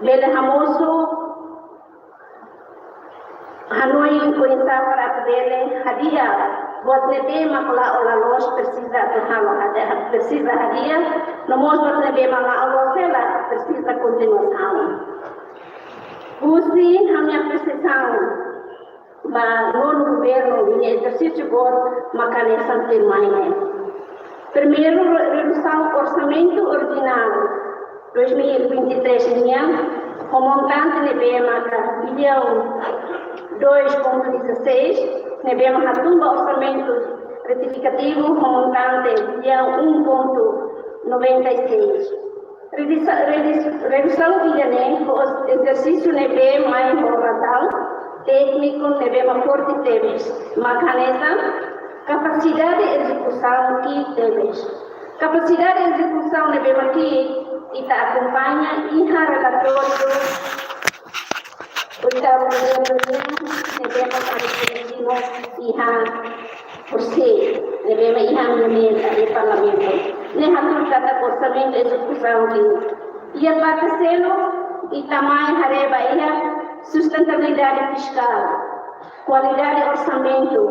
Bela Hamoso, Hanoi kuinta para dele hadiah buat nebe makla ola los precisa terhalo ada precisa hadiah nomos buat nebe makla ola sela precisa continuação usi hamnya precisão ba no governo vinha exercício bot makane santir maine primeiro redução orçamento ordinário 2023 nya o montante nebe maka bilhão 2,16, nebemos a tumba orçamento retificativo com montante de 1,96. Redução de o exercício nebe mais moral, técnico nebemos forte teves, mecanismo, capacidade de execução que teves. Capacidade de execução nebemos aqui e te acompanha e relatório. Kita nebema arifino iha kursi nebema iha menil di parlamento ne hatur kata orçamento execução que ia parcelo e tamanho hareba iha sustentabilidade fiscal qualidade orçamento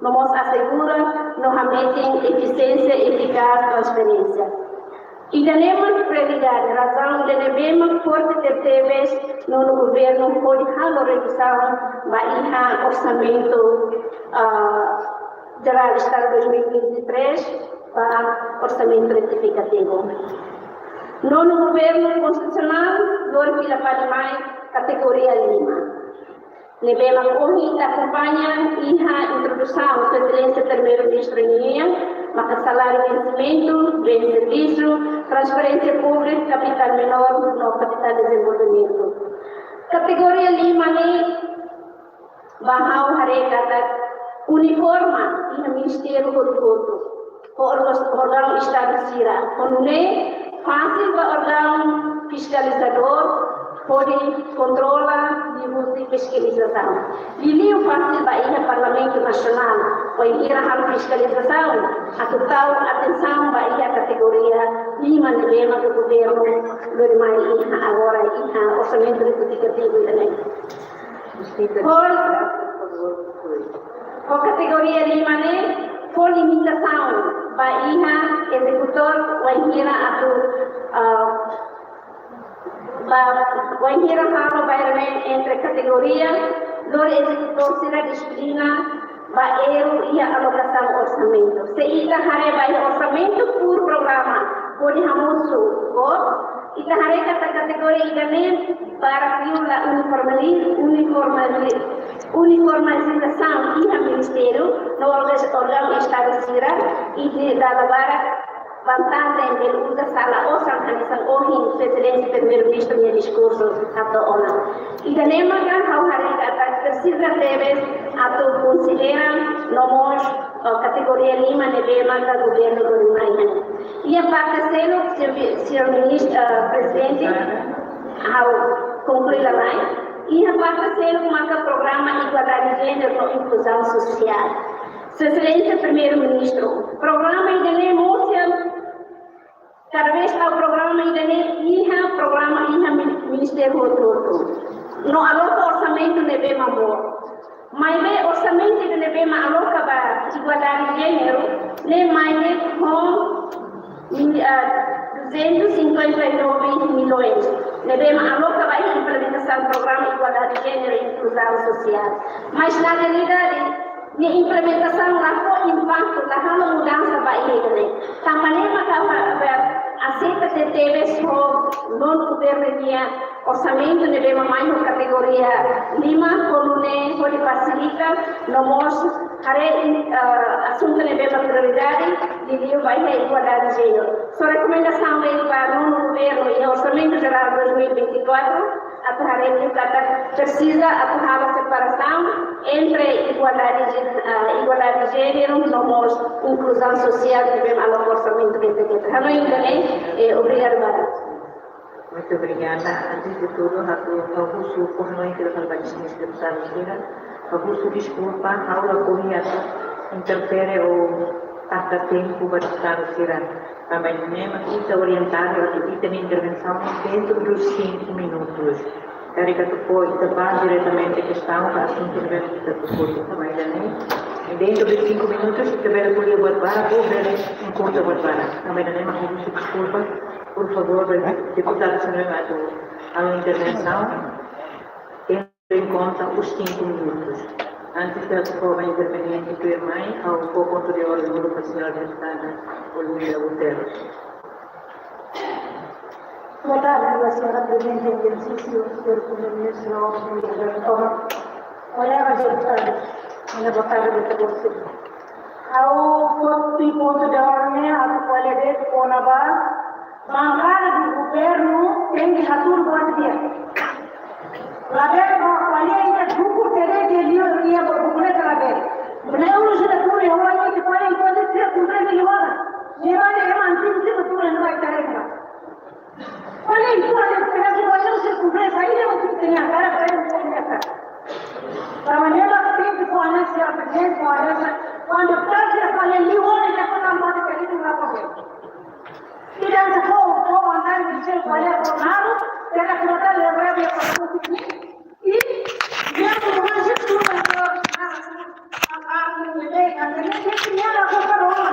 nos assegura no meeting eficiência eficaz transferência. E temos prioridade, razão de devemos forte TVs no governo pode haver redução da orçamento geral Estado 2023 para orçamento retificativo. No governo constitucional, nós pila para mais categoria Lima. Nebema corri acompanha a introdução da excelência primeiro-ministro maka salário de vencimento, bem de serviço, transferência pública, capital menor, no capital de desenvolvimento. Categoria Lima ni bahau harekata uniforma e Ministério do órgão Estado Sira. Onune fácil para órgão fiscalizador pode controlar e fiscalização. Liliu fácil para o Parlamento Nacional, para a fiscalização, a total atenção para a categoria Lima Nebema do governo, agora o orçamento retificativo também. Por categoria Lima, por limitação para o executor, Wanhira halo bayarmen entre categoria, lor executor será disciplina, baero ia alocação orçamento. Se ita hare bay orçamento por programa, pode hamusu, ita hare kata categoria idane para uniformização ia ministério, no órgão Estado Sira, e de Dalabara, vantagem de usa sala ou sanção ou presidente primeiro-ministro no discurso atau ona. E da nema kan hau hari kata precisa teves atau considera nomos categoria Lima nebema da governo do Rimainan. E a parte senhor ministro presidente hau concluir a lain. E a parte maka programa igualdade de gênero e inclusão social. Excelência primeiro-ministro, programa idane motion cada vez ao programa idane programa ministério outro. No aloca orçamento nebe mambo. Mas orçamento de nebe ma aloca ba igualdade de gênero, ne mais com 259 milhões. Nebe ma aloca ba implementação do programa igualdade de gênero e inclusão social. Mas na realidade ni implementação lá com impacto lá com mudança vai ele também maka aceita que teve só no governo orçamento de mais no categoria Lima colune pode facilitar nomos hare assunto de prioridade de vai ter igualdade de gênero. Sua recomendação é para no governo e orçamento geral 2024 precisa atuar a separação entre igualdade de gênero, nomos inclusão social que vem ao orçamento que obrigada. Muito obrigada. Antes de tudo, Augusto, por não interromper a desculpa, Augusto, desculpa, a aula correta interfere o hasta tempo para estar o Ciran. Também mesmo está orientado a que a intervenção dentro dos 5 minutos. Carica tu pode tapar diretamente a questão da assunto de vida tu pode também e dentro dos 5 minutos se tiver poder guardar ou ver um curta guardar. Também mesmo a desculpa, por favor, deputado Senado, a intervenção tendo em conta os 5 minutos. Antes da prova interveniente do irmão, ao pouco anterior do grupo da senhora deputada Olívia Guterres. Boa tarde, senhora Presidente em exercício, senhor Primeiro-Ministro, colegas deputados, boa tarde a todos. Ao ponto de ordem, a qualidade com a bancada do governo tem que atuar bom dia. Laber qualidade do governo que ele ia procurar laber. Não nos retorna, eu acho que pode ser cumprir melhor. Melhor é manter o seu turno não vai ter. Olha isso, olha, se você não se cumprir, aí não tem a cara para ele começar. Da maneira que com a senhora Presidente, quando passa a ele olha já quando a moda que ele não vai correr. E dentro for andar de ser olhar por lado, terá que botar a breve para o e dentro do mais tudo a nem tem nada para falar.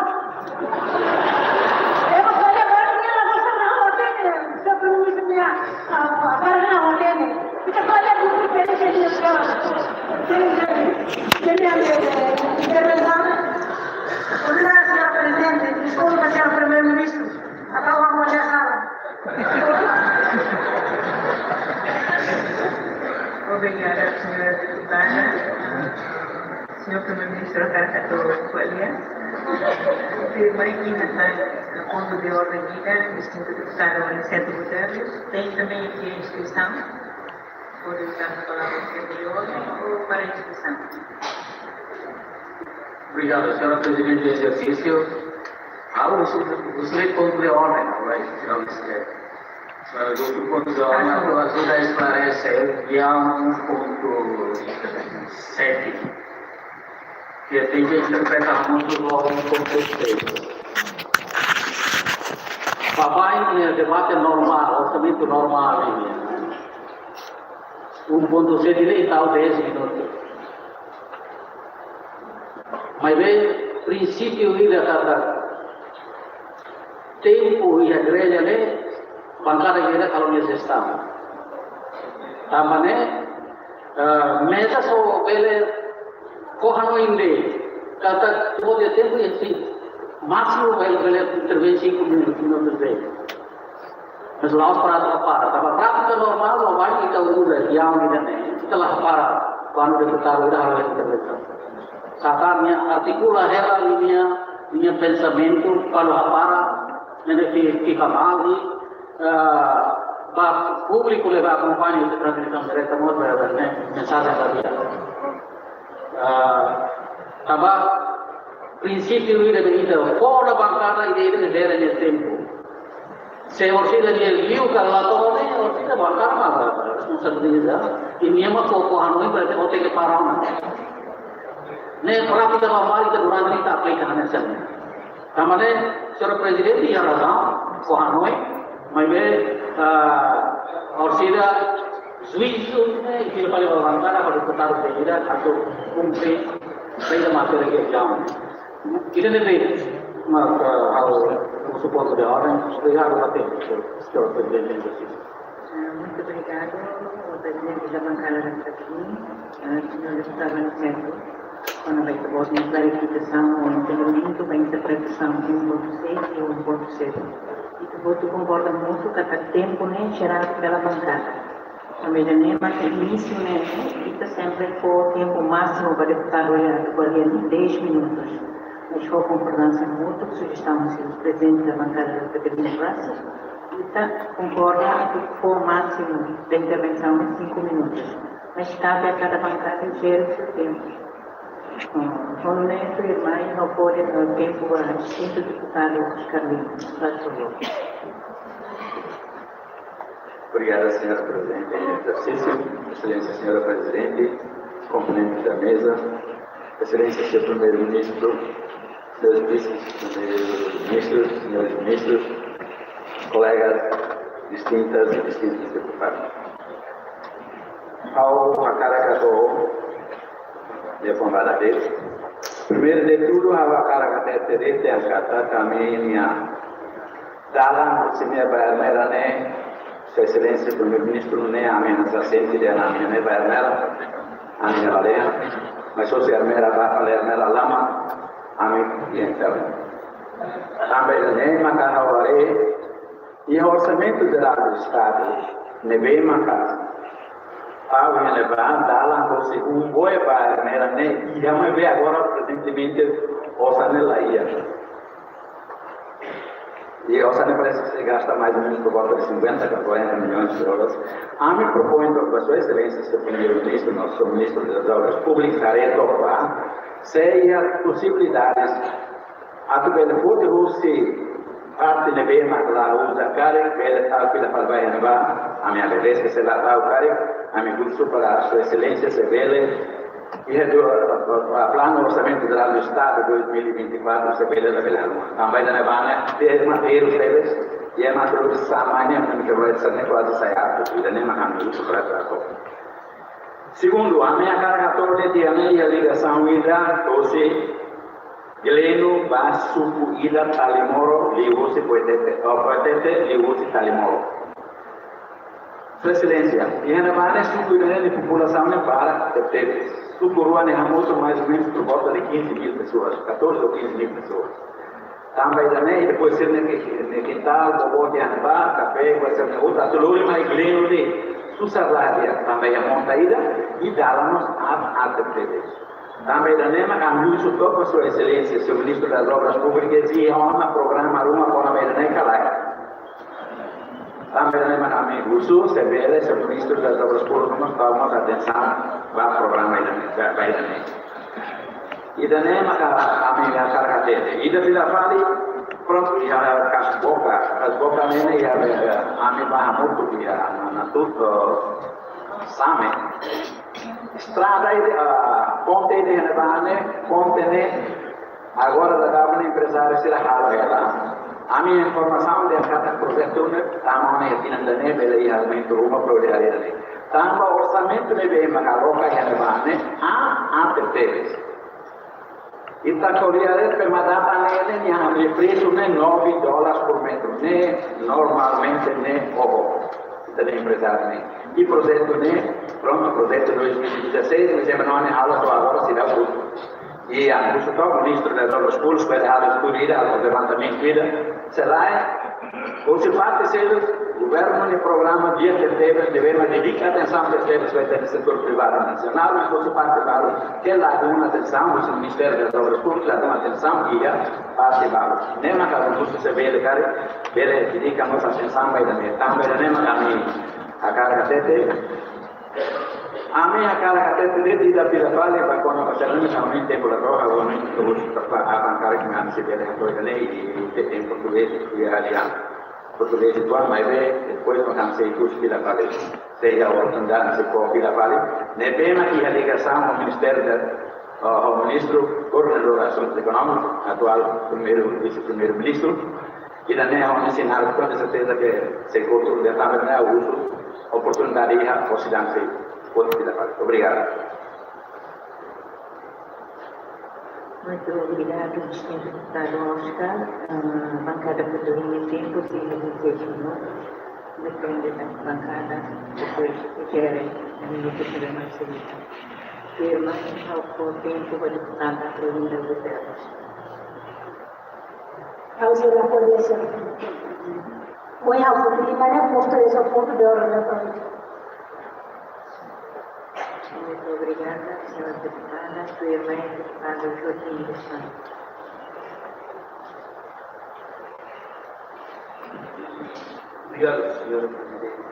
Desculpa, senhor Primeiro-Ministro, acabamos de errar. Obrigada, senhora deputada. Senhor Primeiro-Ministro, a carta do Coelho. Firmei aqui no ponto de ordem vida, distinto deputado Aniceto Guterres. Tem também aqui a inscrição. Pode usar a palavra de ordem ou para a inscrição. Obrigado, senhora Presidente de exercício. Usei ponto de ordem, não é? O ponto de ordem ajuda a esclarecer que há um ponto 7 que tem que interpretar muito logo no ponto 6. Papai, debate normal, orçamento normal, 1.6 direita 10 minutos. Mas bem, princípio ida kata tempo e a igreja né, bancada igreja kalau necessário. Tamane, mesa só ele corrano inde kata pode tempo e assim máximo ele intervenção com minutos dele. Mas lá os para tava prática normal ou vai kita udah yang ini nih setelah para quando deputado udah harus intervenção. Katanya artikula hela linha pensamento kalau para fica mal para público levar acompanha essa transmissão direta moda né mensagem da vida taba princípio ini begitu fora bancada ini era nesse tempo se orcida dia liu kalau ne orcida bancada mah responsabilidade ini mah foco hanoi berarti hotel ke parana ne praktika normal itu durante kita aplikasikan saja. Kamane seorang presiden dia rasa Hanoi, maksudnya orcida Swiss ne itu paling orang kana kalau putar berbeda atau kumpul beda masuk lagi jam. Kita ni maka harus support de orang supaya ada seorang presiden itu. Muito obrigado, o presidente da bancada da senhor deputado Aniceto. Quando vai ter voz de clarificação ou entendimento, vai interpretação de 1.6 e 1.7. E que voto concorda muito que até tempo nem geral pela bancada. A medida que início né, fica sempre por tempo máximo para deputado de 10 minutos. Mas for concordância mútua, sugestão do presidente da bancada da Democracia, e concorda que for máximo da intervenção de 5 minutos. Mas cabe a cada bancada gerir o seu tempo. Honesto irmão, não pode dar tempo a distinto deputado Carlinhos. Por favor. Obrigada, senhora Presidente em exercício, Excelência senhora Presidente, componentes da mesa, Excelência senhor Primeiro-Ministro, vice-ministros, senhores ministros, colegas distintas e distintos deputados. Ao Hakara de Pomada vez, primeiro de tudo, ao Hakara terete a kata kami dalam sini bayar ne, Sua Excelência Primeiro-Ministro ne amin asasente de amin ne bayar merah, amin valeu, mas se a merah vai merah lama, amin então. Também ne maka haware e o orçamento do Estado ne bem maka Ao levar dalam você boa para né e vamos ver agora presentemente orçamento lá e orçamento parece que se gasta mais ou menos por volta de 50 a 40 milhões de euros. A mim proponho para Sua Excelência, Sr. Primeiro-Ministro, nosso Ministro das Obras Públicas, se há possibilidades a tu pelo futuro parte ne bem mas lá usa cara pela tal pela vai renovar a minha vez que se lá o cara a minha curso para a Sua Excelência se vele e a plano orçamento do Estado 2024 se vele da vela também da nevana ter material serviço e é material samanya que vai ser quase sair e da nema caminho para tratar. Segundo, a minha carga toda de a ligação ida doce Geleno basu ida talimoro ligosi poetete ligosi talimoro. Sua Excelência, e ainda mais sucuruane de população ne para ter sucuruane hamoso mais ou menos por volta de 15 mil pessoas, 14 ou 15 mil pessoas. Também também depois se ne quintal, bobo de anbar, café, vai ser outra tuluri mais gleno de susarladia também a montaída e dá-nos a ter. Também da NEMA, a muito toca Sua Excelência, Sr. Ministro das Obras Públicas, e uma programa uma para a Meirane Calai. Também da NEMA, a mim, o Sul, Sr. Ministro das Obras Públicas, nós tomamos atenção para o programa Meirane. E da NEMA, a mim, a Caracatete. E da Vila Vale, pronto, e as bocas, e a mim, vai muito, e a tudo, Same. Strada ponte de Renevane, ponte agora da Câmara Empresária será rala. A minha informação de cada projeto estamos na finançamento pela realmente uma prioridade. Também o orçamento de bem macaloca Renevane a ATTs. E está correndo para mandar nele e o preço é $9 por metro, normalmente da empresário e projeto pronto projeto 2016 mas é não é aula só agora se dá tudo e a o Ministro das Obras Públicas vai dar a escolhida o levantamento se lá ou se parte o governo no programa de TTV devemos dedicar atenção a TTV vai ter no setor privado nacional mas ou se parte para que lá dá atenção o Ministério das Obras Públicas dá atenção e a parte para nem na casa do se vê de cara ele dedica nossa atenção vai também nem a carga TT a minha carga TT da Vila Vale vai quando a gente realmente tem por agora o nome que eu vou avançar que me se vê depois da lei e tem português e aliado português e tudo mas depois quando a gente curso Vila Vale seja a oportunidade de for Vila Vale ne pena que a ligação ao Ministério ao Ministro Coordenador das Assuntos Econômicos atual vice-primeiro-ministro e também ao ensinar com certeza que se cultura de também o uso oportunidade a possibilidade de obrigado. Muito obrigado, distinto deputado Oscar. A bancada poderia ter possível 16 minutos, depende da bancada, depois se querem, a minha pessoa mais seguida. Firma ao tempo a deputada Florinda Guterres. Causa da polícia. Foi ao futuro, mas é posto esse ponto de ordem. Muito obrigada, senhora deputada. Sua irmã, deputada Joaquim dos Santos. Obrigado, senhora Presidente.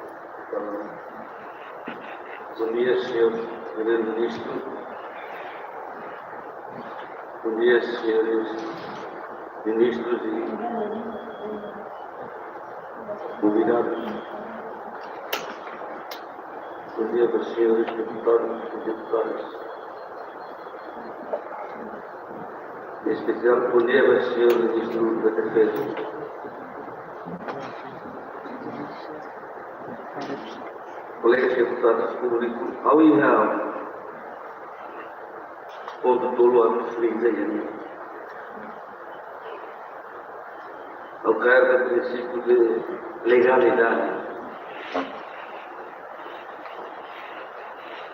Bom dia, senhor Primeiro-Ministro. Bom dia, senhores ministros e convidados. Bom dia para os senhores deputados e deputadas. em especial poder senhor ministro da Defesa. Colegas deputados públicos, ao ir ponto tolo a frente ao cair do princípio de legalidade.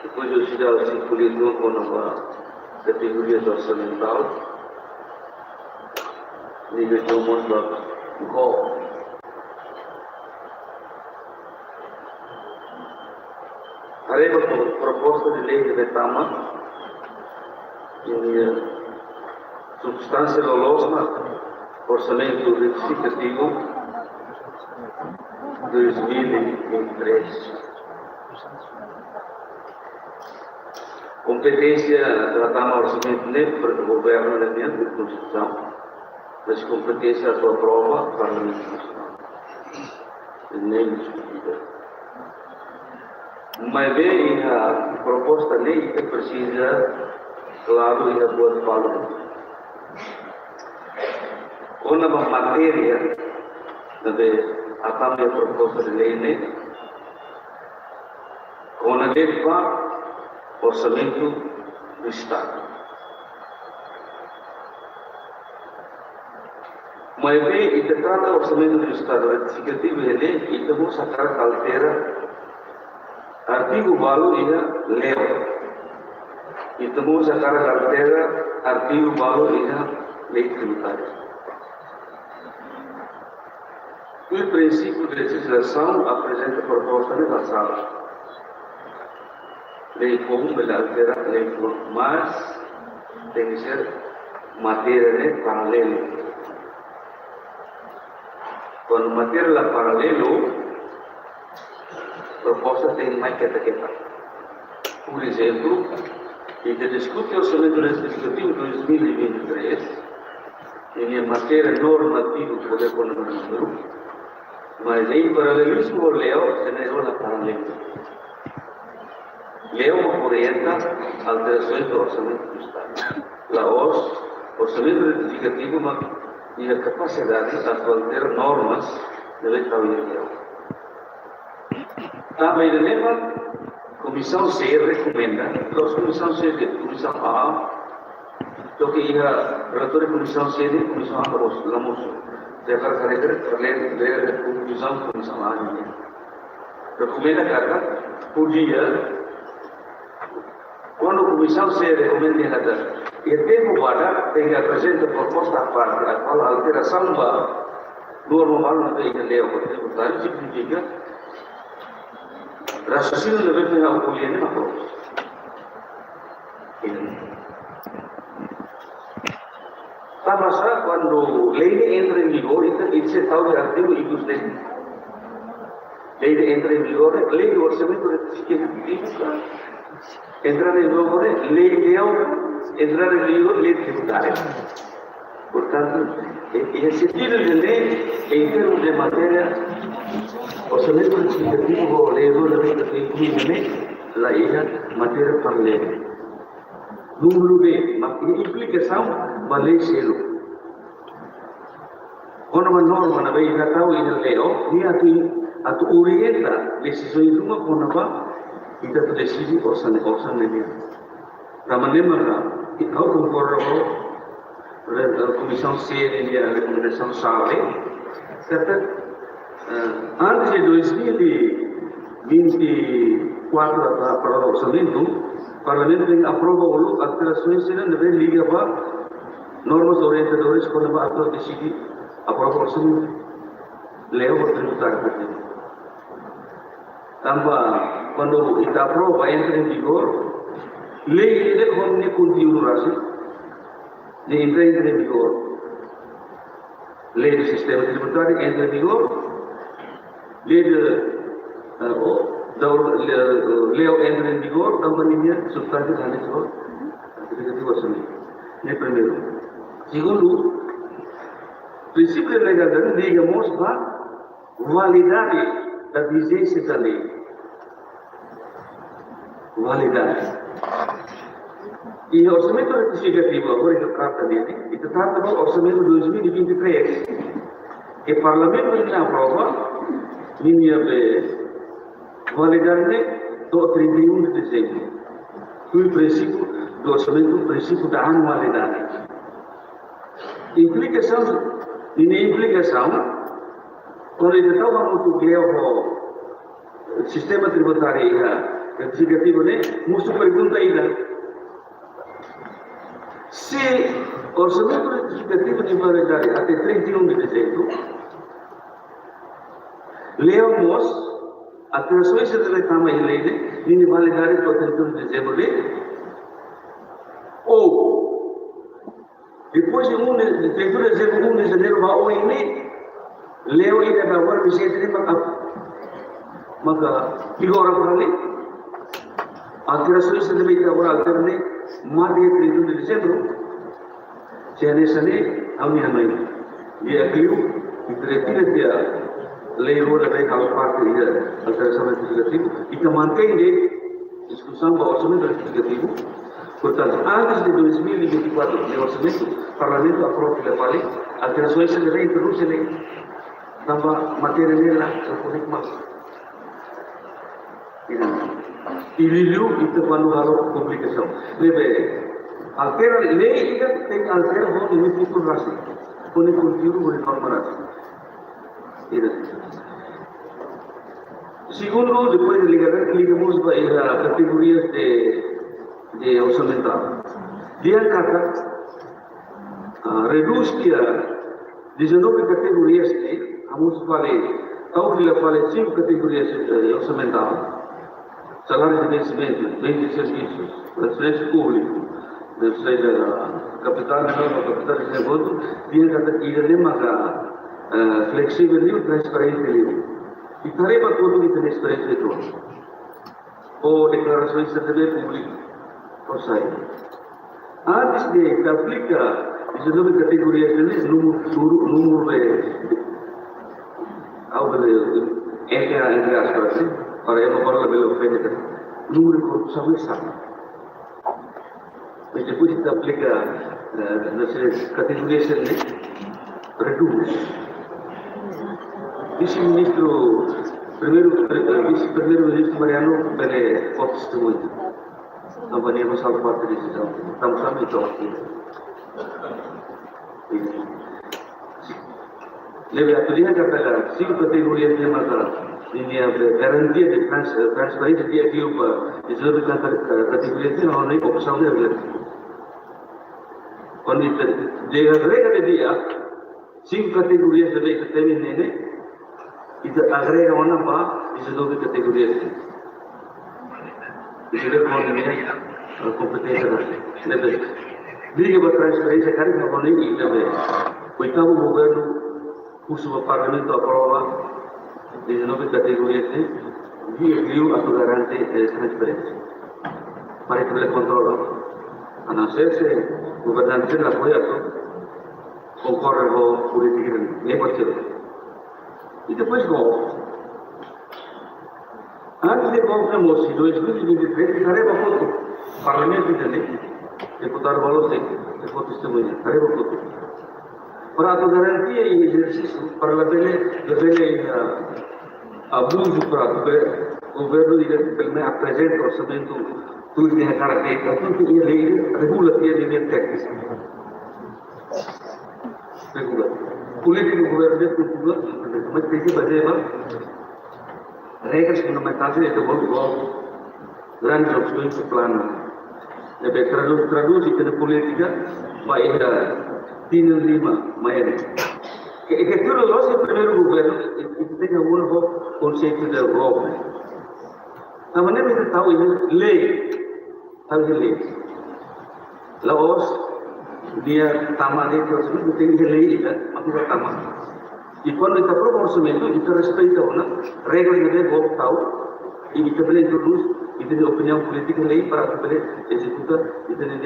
Depois eu tirava circulador com a categoria orçamental, nível de um monte Haremos como proposta de lei de Betama, em substância dolosa, orçamento retificativo 2023. Competência tratar orçamento nem para o governo elemento de Constituição, mas competência a sua prova para a Constituição. Nem discutida. Mas bem, a proposta lei que precisa, claro, e a boa fala. Uma matéria de a minha proposta de lei, né? Uma lei para orçamento do Estado. Mas bem, e trata o orçamento do Estado retificativo e vamos sacar altera artigo valor e lei. E vamos sacar altera artigo valor e lei tributária. O princípio de legislação apresenta proposta na sala. Lei comum de altera lei comum, mas tem que ser matéria paralela. Quando matéria é paralelo, proposta tem mais queta. Por exemplo, e que discute o orçamento legislativo 2023, em matéria normativa do poder econômico, mas em paralelismo leo se negou a paralelo. Leo orienta alterações do orçamento do Estado. O orçamento retificativo e a capacidade de alterar normas de lei trabalhadora. Também leva Comissão C recomenda, a Comissão C, Comissão A, que a relatora Comissão C e Comissão A la moção. De acordo com a conclusão Comissão A, recomenda que podia, quando a Comissão C recomenda e tempo para tem que apresentar proposta à parte, a qual a alteração normal na lei de lei tributária significa raciocínio deve ter acolhido na proposta. Tá, quando a lei entra em vigor, isso é tal de artigo e dos dentes. Lei entra em vigor, lei do orçamento retificativo, entrar em vigor, lei de entrar em vigor, lei tributária. Portanto, em sentido de lei, em termos de matéria, orçamento retificativo ou lei do legislativo, a matéria paralela. Número B, implicação da lei selo. Quando uma norma na lei já está em lei, dia orienta decisões uma quando vai e está decide orçamento. Da maneira que ao concorrer a Comissão C e a recomendação SALE, antes de 2024 para o orçamento, o Parlamento tem aprovado alterações que não devem ligar para normas orientadoras quando vai decidir aprovar o orçamento. Leva o tributário. Também, quando está aprovado, entra em vigor, lei de como continua de entra em vigor. Lei do sistema tributário entra em vigor, lei lei entra em vigor, também substância da lei retificativo orçamento. É primeiro. Segundo, princípio de legalidade, digamos, a validade da vigência da lei. Validade. E o orçamento retificativo agora que trata dele, e trata do orçamento 2023, que o Parlamento ainda aprova, linha validade do 31 de dezembro. Foi o princípio do orçamento, o princípio da anualidade. Implicação, quando ele estava muito claro o sistema tributário retificativo, muita pergunta ainda. Se o orçamento retificativo de validade até 31 de dezembro, leamos alterações de reclama em lei de validade para 31 de dezembro, ou depois de 31 de dezembro, 1 de janeiro, vai ao INE, leu e deve agora vigente maka igora para lei, alterações de lei agora alterne mais de 31 de dezembro, se a nessa lei, a minha mãe, e aquilo que retira dia lei agora vem a parte da alteração retificativa e que mantém a discussão do orçamento retificativo. Portanto, antes de 2024, o orçamento, o Parlamento aprova a lei, alterações se devem introduzir na matéria nela, eu vou mais. E livro itu quando halo publicação. Leve altera lei que tem altera o limite por raça. Quando cultivo o informação. Segundo, depois ligamos para categorias de orçamental. Dia kata reduz que a 19 categorias que vamos falar, tal que falei 5 categorias orçamental. Salário de vencimento, bem de serviços, transferência pública, capital menor, capital de negócio, dia kata ia maga flexível e transparente livre. E tarefa todo de transparência de tudo. Ou declarações de serviço público, ou sair. Antes de aplicar 19 categorias de número entre aspas, para eu não falar pelo frente, número de corrupção e sabe. Mas depois de aplicar nas categorias de reduz. Vice-ministro, vice-primeiro-ministro Mariano Pere pode testemunho. Não venhamos ao quarto de decisão. Estamos a então aqui. Leve a turismo que pela 5 categorias de mata, garantia de transparência de aquilo para 19 categorias de não é opção de ver. Quando chega a regra de dia, 5 categorias de lei que tem nele, itu agrega uma para 19 categorias. Isso é a competência da lei. Diga para transferência, cara, que não nem ir também. O oitavo governo puso o Parlamento aprova 19 categorias de envio a tu garante de transferência. Para que ele controle. A não ser se o governante não apoia, concorre com a política negociadora. E depois golpe. Antes de golpe, em 2023, tarefa foto. Parlamento de lei, deputado Valose, que foi testemunha, tarefa foto. Para a garantia e exercício, para a bele abuso para o governo de apresentar o orçamento tudo de característica, tudo que é lei regulativa de linha técnica. Regula. Política do governo de cultura, mas tem que fazer regras fundamentais de desenvolvimento, grandes opções de plano. Traduz que na política vai tinha lima maior. Que tudo nós o primeiro governo que tem algum conceito de golpe. A maneira de tal lei, Laos dia tamanho que os tem lei makna taman. E quando está aprova o orçamento, isso respeita a regra de golpe tal e isso pode introduz e tem opinião política lei para poder executar e tem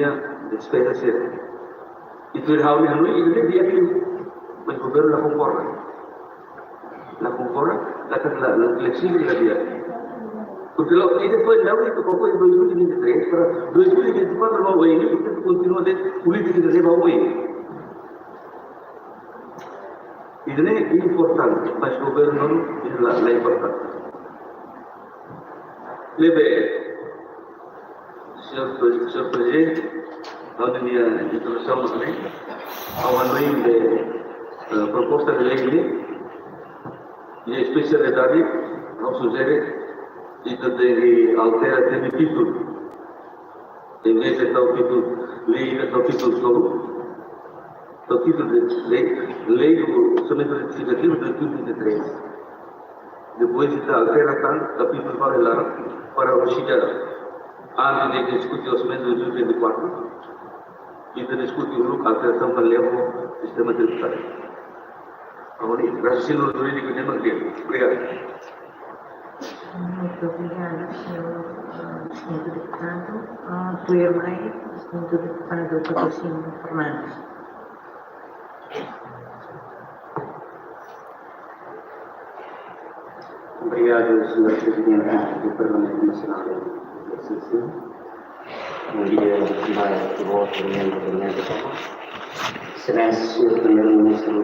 despesa certa. Itu hal yang ini dia itu mencoba la concorda, la flexible dia. Porque ele foi não e colocou em 2023 para 2024 não é ele, porque continua a ter política de reserva ele. Isso é importante, mas o governo é importante. Leve, senhor presidente, a minha introdução também, ao ano de proposta de lei e especialidade ao sujeito e também altera de título. Em vez de tal título, lei de tal título solo, tal título de lei do orçamento retificativo de 2023. Depois de altera tanto, capítulo para o chegar antes de discutir o orçamento de 2024 e de discutir a alteração para o sistema tributário. Agora, raciocínio jurídico de Mangueiro. Obrigado. Muito obrigada, senhor deputado. Senhor deputado Patrocínio Fernandes. Obrigado, Sr. Presidente do Parlamento Nacional da Associação. Bom dia, mais voto, membro da mesa. Excelência, Sr. Primeiro-Ministro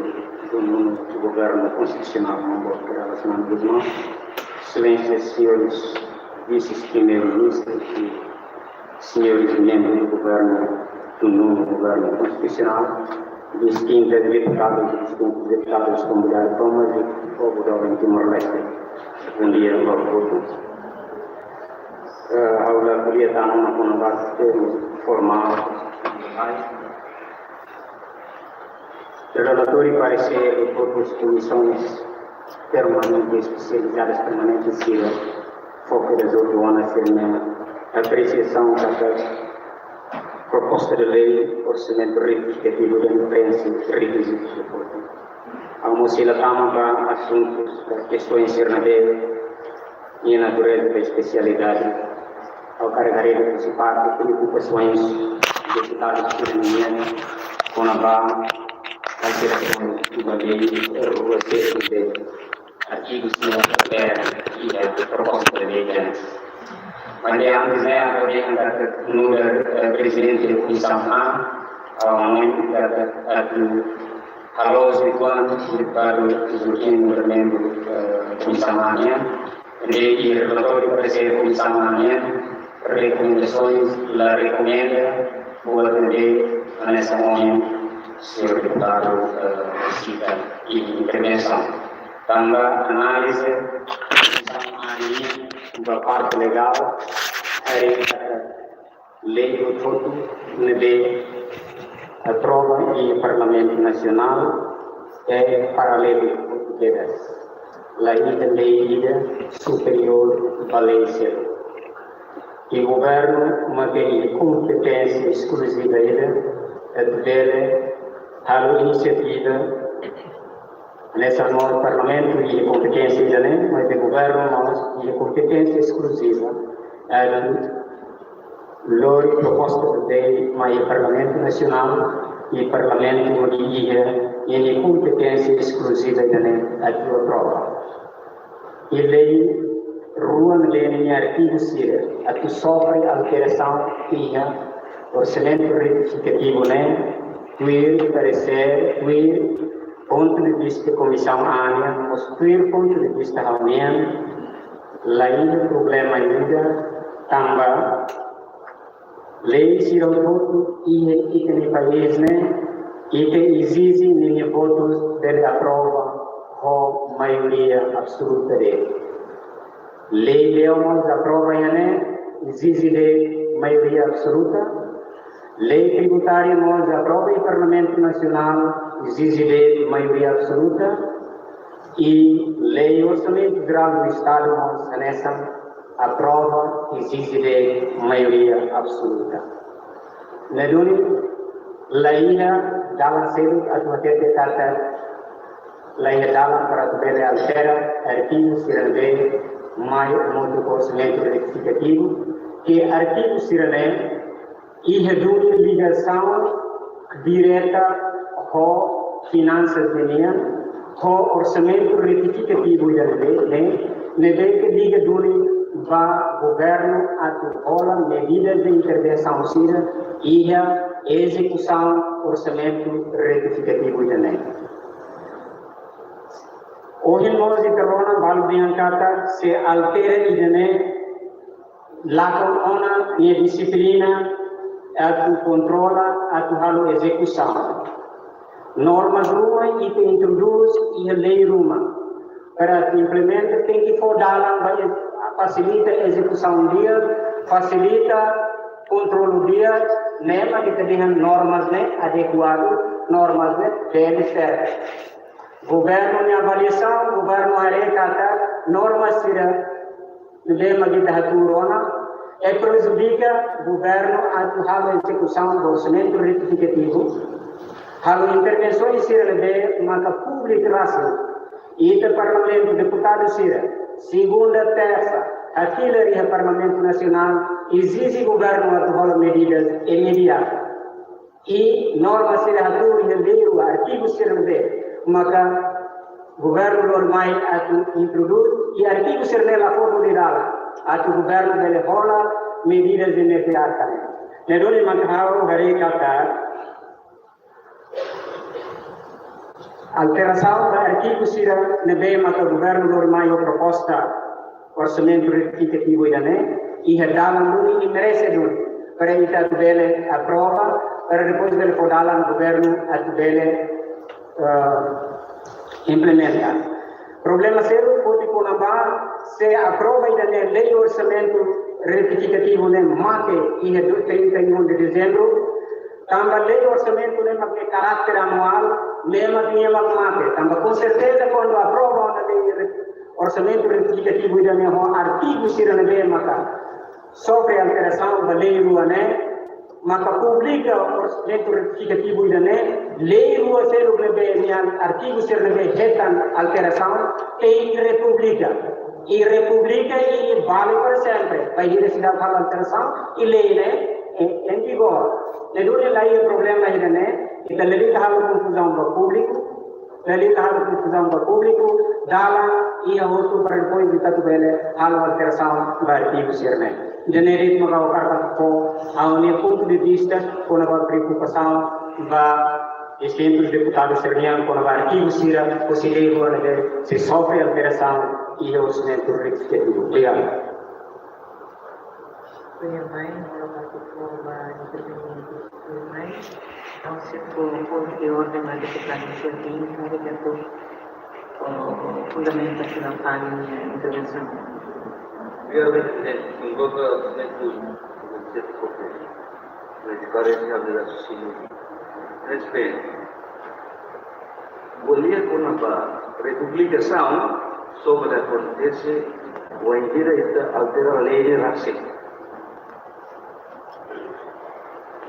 do Governo Constitucional, Humberto Carvalho Guzmão. Excelências, senhores vice-primeiros-ministros e senhores membros do Governo, do novo Governo Constitucional, distintas deputadas e distintos deputados da Comunidade Thomas e do povo da Timor-Leste. Bom dia a todos. A aula podia estar numa base formal. O relator e parecer de todas as comissões permanentes especializadas permanentes siga foco das 8 horas na apreciação da proposta de lei orçamento retificativo da imprensa e requisitos de voto. A moção para assuntos, questões irnadeiras e a natureza da especialidade, ao carregarei de participar de preocupações de deputados cidadania, com a barra, alterações da lei, de artigos e a proposta de lei. Mas antes, a número presidente da comissão ao nome Halo, deputado Zulkifli, membro da comissão e relatório para ser comissão recomendações, ela recomenda o atender a nessa união, senhor deputado, cita e intervenção. Também análise da parte legal, a lei do todo, aprova e o Parlamento Nacional é paralelo português. Lei superior valência. E o governo mantém competência exclusiva de a iniciativa nessa no Parlamento e competência mas o governo e competência exclusiva loro proposta de lei, mas o Parlamento Nacional e o Parlamento e competência exclusiva a tua prova. E lei rua em artigo 6, a que sofre alteração que orçamento retificativo queer parecer, queer ponto de vista comissão área, mas queer ponto de vista reunião, lá problema ainda, também lei será voto e tem país e que exige nem votos de aprova com maioria absoluta dele. Lei leomos aprova exige de maioria absoluta. Lei tributária nós aprova e Parlamento Nacional exige de maioria absoluta. E lei orçamento geral do Estado nós nessa aprova exige de maioria absoluta. Neduni laina dalam selu atau kata laina dalam peraturan altera artigo sirane mai muito orçamento retificativo que artigo sirane e reduz ligação direta com finanças de com orçamento retificativo da lei, que diga o governo atual medidas de intervenção civil e a execução orçamento retificativo também. Hoje nós interrogamos vale bem se altera também lá com a disciplina atu controla atu halo execução. Normas rua e que introduz e a lei ruma para implementar tem que for facilita a execução dia, facilita controle dia, né, mas que tem normas né adequado, normas né bem certo. Governo de avaliação, governo arrecada, normas sira bem mas que corona é prejudica governo atual a execução do orçamento retificativo. Halo intervenções sira bem maka público raso. E o Parlamento deputado sira segunda, terça, aquilo do Parlamento Nacional exige o governo atual medidas imediatas. E norma sira atur e lei artigo sira bem maka governo normal atu introduz e artigo sira la formulada atu governo dele rola medidas imediatas. Nedoli maka hao hari kata alteração da artigo sira nebe maka governo normal a proposta orçamento retificativo e redalam e merece para evitar dele aprova para depois dele podalam governo dele implementar. Problema sério pode conambar se aprova a lei orçamento retificativo ne mate e 31 de dezembro também lei orçamento ne de caráter anual mesmo tinha mate também com certeza quando aprova a lei orçamento retificativo ne artigo sira ne maka sobre alteração da lei rua ne maka publica orçamento retificativo ne lei rua selo ne artigo sira ne hetan alteração e república e vale para sempre vai ir se dar alteração e lei ne em vigor. Nedure lá o problema aí né que a lei está confusão do público, a lei está confusão do público, dala e a outro para depois de tudo ele a alteração do artigo sirne. Generalmente no lugar com a um ponto de vista com a preocupação da exemplos deputados serbianos com o artigo sira considerou se sofre alteração e o orçamento retificativo. Obrigado. Yang lain kalau aku intervensi yang lain, kalau por de orden ada pertanyaan ini ada jatuh fundamental dalam hal intervensi. Biar menggoda netu jadi kopi, jadi karya adalah sini. Respeito. Boleh pun apa republikação sobre acontece o indireita altera a lei de racismo.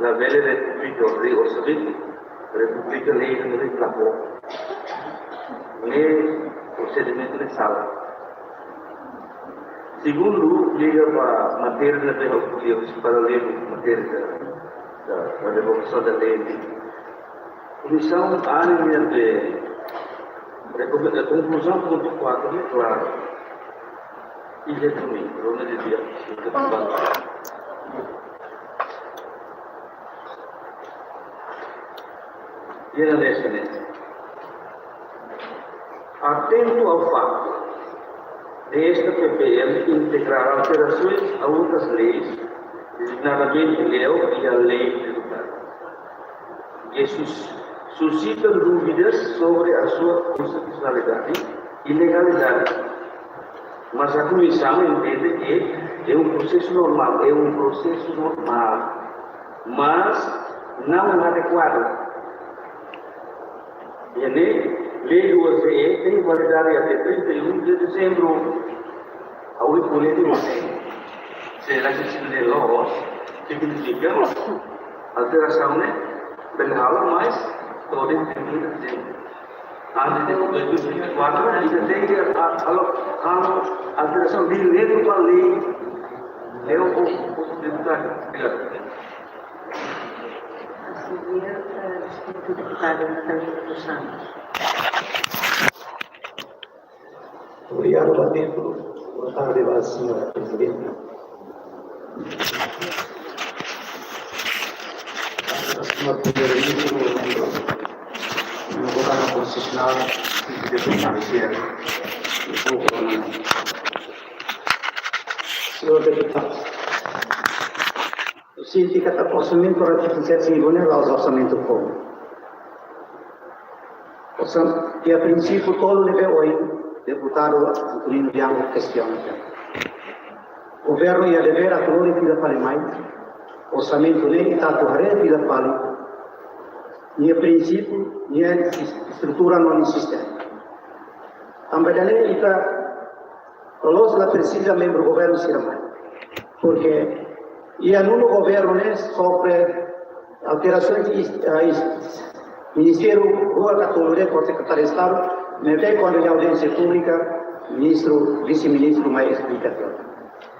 La Belle Repubblica orçamento, Repubblica lei não reclamou, nem procedimento de sala. Segundo, liga para a matéria da revolução paralelo, matéria da revolução da lei. Comissão área de conclusão ponto 4, muito claro. E já também, Rona de dia, e era desta mesmo. Atento ao fato de esta PPM integrar alterações a outras leis, designadamente a lei e a lei tributária, que suscitam dúvidas sobre a sua constitucionalidade e legalidade. Mas a Comissão entende que é um processo normal, mas não adequado. E a lei do OCE tem validade até 31 de dezembro. A única política será que se lê logo, significa alteração, né? Benhala, mas todo em 31 de dezembro. Antes de 2024, ainda tem que a alteração de lei para a lei. É o deputado. Obrigado. Seguir o deputado Natalino dos Santos. Obrigado, Batento. Boa tarde, senhora Presidente. Senhor Primeiro-Ministro, no governo constitucional, deve parecer senhor deputado, o significado do orçamento ratificado segundo o orçamento público. E a princípio, todo nível hoje, deputado Antolino Bianco questiona. O governo ia dever a todo nível para mais, orçamento nem está a torre pela pali, nem a princípio, nem a estrutura não existe. Também está, nós precisa membro do governo ser mais, porque e no governo sofre alterações. Ministério Rua Católica, por secretário de Estado, me vê quando a audiência pública, ministro, vice-ministro, mais explicação.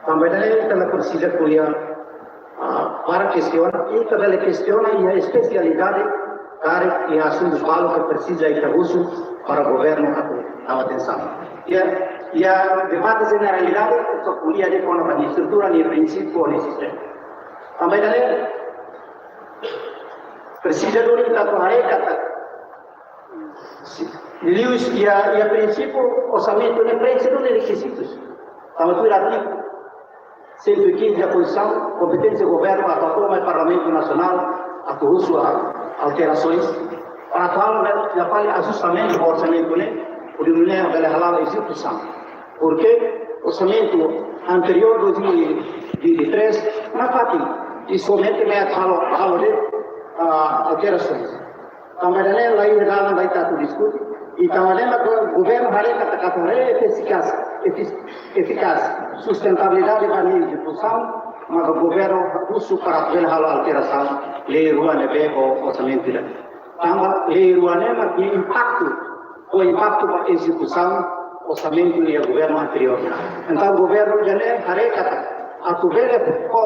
Também ela precisa colher para questionar, e também questiona e a especialidade e assuntos valos que precisa ir uso para o governo a atenção. E a debate generalidade só colher de quando a estrutura, nem princípio, nem sistema. Também precisa do e a princípio orçamento não precisa de requisitos. Estamos no artigo 115 da Constituição, competência do governo, a plataforma do Parlamento Nacional, a corrupção, alterações, para falar ajustamento do orçamento, por não é execução. Porque o orçamento anterior, 2023, não é fácil, e somente é alterações. Também lá ainda vai estar tudo discute e também o governo vai eficaz, sustentabilidade vai de execução, mas o governo usa para ver a alteração, lei ruana o orçamento dele. Também lei ruana que o impacto da execução, orçamento e o governo anterior. Então o governo já a tuver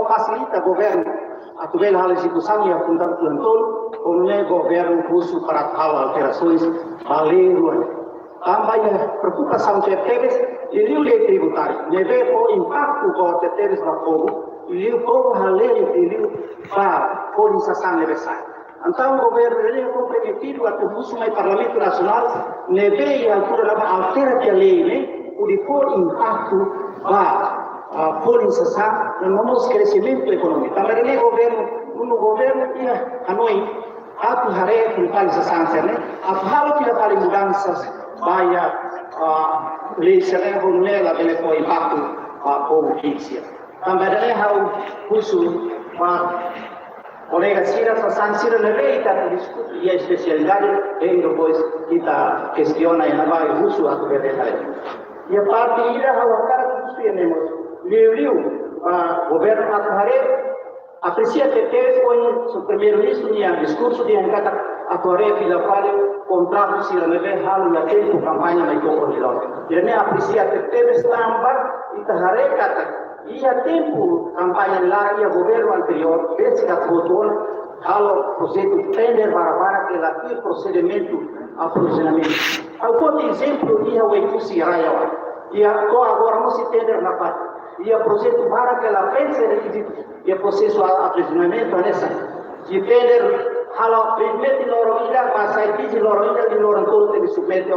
facilita o governo a tuver a execução e a fundar o plantão, como o governo russo para alterações, valeu. Também a preocupação que teve e o lei tributário, levei o impacto que teve no povo e o povo a lei para a organização necessária. Então o governo é comprometido a russo no Parlamento Nacional, levei a altura da altera a lei, o depois impacto para a polinização no nosso crescimento econômico. Também no governo e a nós, a tuharé polinização, a tuharé que vai mudanças, vai a lei serena com ela pelo impacto para a polícia. Também o curso para colega Cira, Sassan Cira leveita e a especialidade vem depois que está questiona e não vai o curso a governo. E a parte ira a cara que temos Liu, governo Atharé, aprecia que teve o primeiro-ministro e o discurso de Ancata Atharé pela qual contrato se leve halo e a tempo campanha na Icô-Corridor. Ele aprecia que teve estambar e Atharé Cata e a tempo campanha lá e o governo anterior, esse que votou, halo projeto tender para que aquele procedimento aprovisionamento. Algum exemplo de o Ecussi Raia e agora não se tender na parte. E o projeto para que ela pense requisitos e o processo de aprisionamento nessa. E tender hala permite Loronda, mas sai de Loronda e Loronda tem que submeter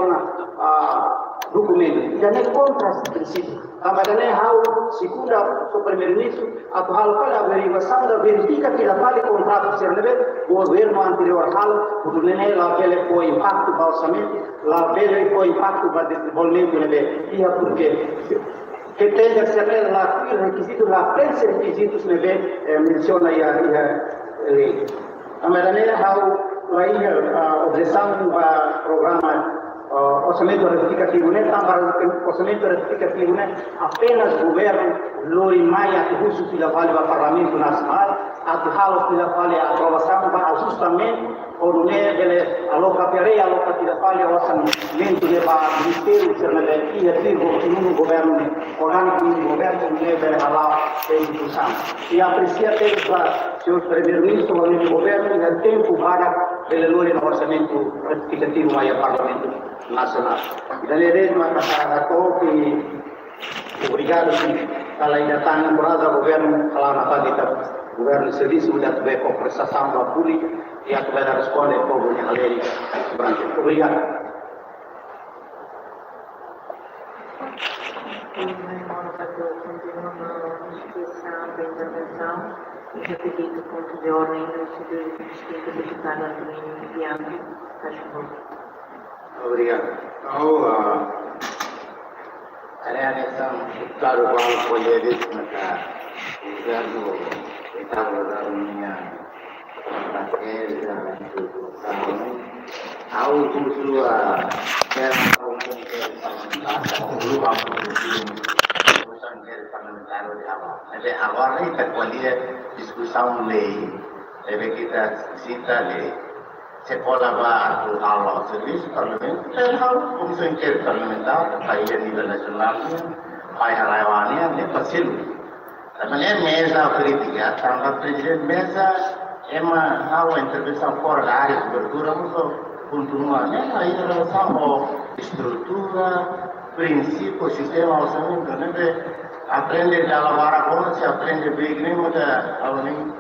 a documento. Já nem contra esse princípio. Também há segunda o primeiro-ministro a para a averiguação da verifica que a vale contrato ser leve o governo anterior por não lá vele o impacto do orçamento, lá vele o impacto do desenvolvimento leve. E é porque que tem que ser lá o requisito lá três requisitos menciona aí a lei. Também há a objeção do programa orçamento retificativo, para o orçamento retificativo, apenas o governo lo imaia que russo pela vale do Parlamento Nacional, a halo pela vale a aprovação para ajustamento, ou não é alocapereia, alocativa vale o orçamento leva ao Ministério e a no governo, orgânico do governo, não é lá a execução. E aprecia ter para o senhor primeiro-ministro, o governo, e o tempo para ele no orçamento retificativo ao Parlamento Nacional. Daí mesmo a que Obrigado, sim. Kalau datang berada governo, kalau napa kita governo serviço da tua prestação da pública e a tua responde ao povo de Haleri. Obrigado. Continuando a inscrição da intervenção e repetir o ponto de ordem do distinto deputado Antonino Bianchi. Faz favor. Obrigado. Realização claro qual foi a vítima do governo estava da União Europeia, ao uso a agora kita kuliah diskusão lei, kita cita lei. Sekolah baru Allah serviço parlamento, hal komisi interparlamentar, pai a nível nacional, pai harawannya, ini fasil. Tapi mesa crítica, tanpa presiden mesa, emang hal intervenção fora da área de cobertura, muito continuamente aí relação ao estrutura, princípio, sistema orçamento, né? Aprende dalam vara se aprende bem, muda além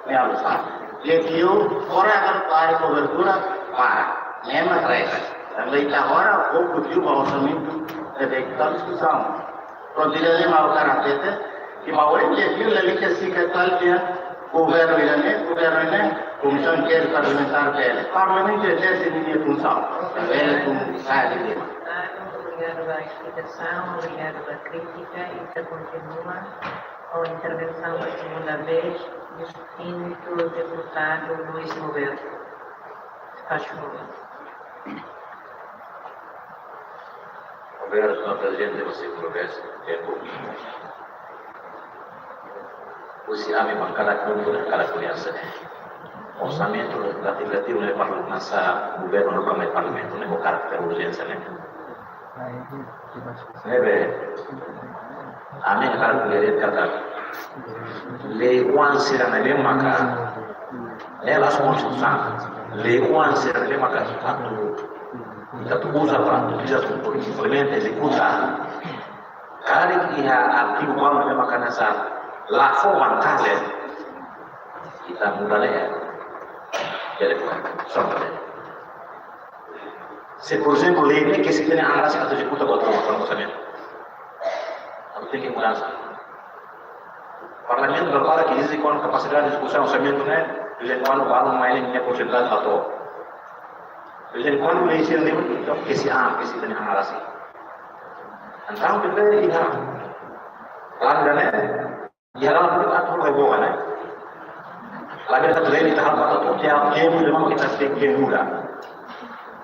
de alusar. Jadi orang akan keluar cobertura para memang mereka. Dan mereka orang fokus juga orçamento da discussão. Quando ele mau karakter, que mau ele lagi ke sekretar dia governo ini komisi interparlamentar dele. Parlamento é sini função. Ele pun saya dia. Obrigado pela explicação, obrigado pela crítica e se continua a intervenção da segunda vez distinto deputado Luís Roberto. Faz favor. Obrigado, senhor presidente, você conversa público. Você ame bancada cultura, cada criança. Orçamento legislativo no parlamento, nessa governo no parlamento, no caráter urgência, né? Amin kalau lihat kata leuan sirana le maka ela sponsorsan leuan sirana le maka satu usa para bisa implementa executa kali ia aktif uang le maka nasa la forma kale kita mulai jadi sampai. Se por exemplo lei que se tem a análise que executa o orçamento. Tem que mudar. Parlamento berkala que diz com capacidade de discussão orçamento né, ele quando vale mais nem porcentagem atau. Ele quando lei se lembra então que se tem a análise. Então kita lihat landane ia dalam atur lego né. Lagi satu lei tahap atau tiap game memang kita sedang game muda.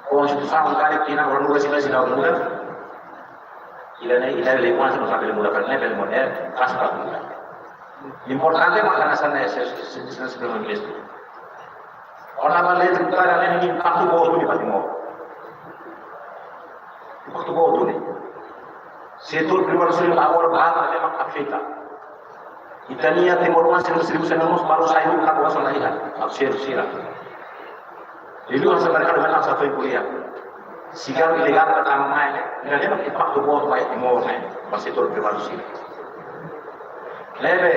Constituição kali kina orang nulis ini sudah muda. Ilane leuan sama sampai muda karena bel model kasar muda. Importante makanan sana sebelum itu. Orang malah itu karena ini kartu bau di Patimo. Kartu bau ni. Setor pribadi awal bahan memang afita. Itania Timor Leste 1900 baru saya buka kuasa lahiran. Absir-sirah. Jadi orang sebenarnya memang satu kuliah. Sigar ilegal pertama ini, dan dia pakai waktu buat baik timur nih, masih turun ke manusia. Lebe,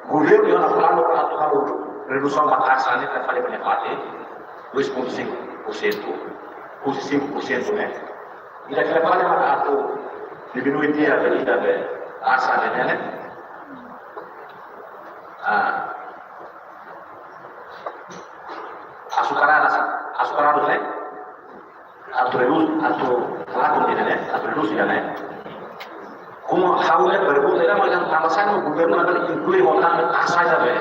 gubernur yang nak lalu kalau reduksi batasan ini terkali banyak mati, 2.5% nih. Kira-kira kali mana atau diminui dia dari dalam asal ini nih. Asukaran nih, atau laku ini, atau redus ini. Como hawle berbeda dalam macam tambahan gubernur adalah include orang asal saja,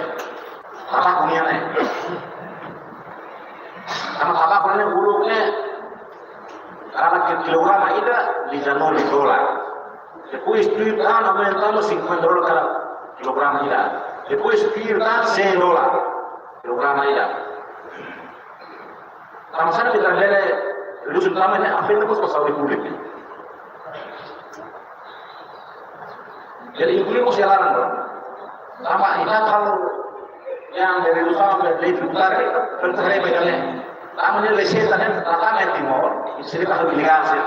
apa punya nih? Karena apa punya buruknya, karena kilogram ada di $19. Depois tuitan aumentamos $50 cada kilogram ada. Depois tuitan $100 kilogram ada. Tambahan kita lihat redus utamanya apa yang terus pasal publik. Jadi include mo siya lang doon. Tama, kalau yang dari usaha dari lutar, pencerai bagiannya. Tama niya reseta niya, tratame timor, sila ka habiligasya.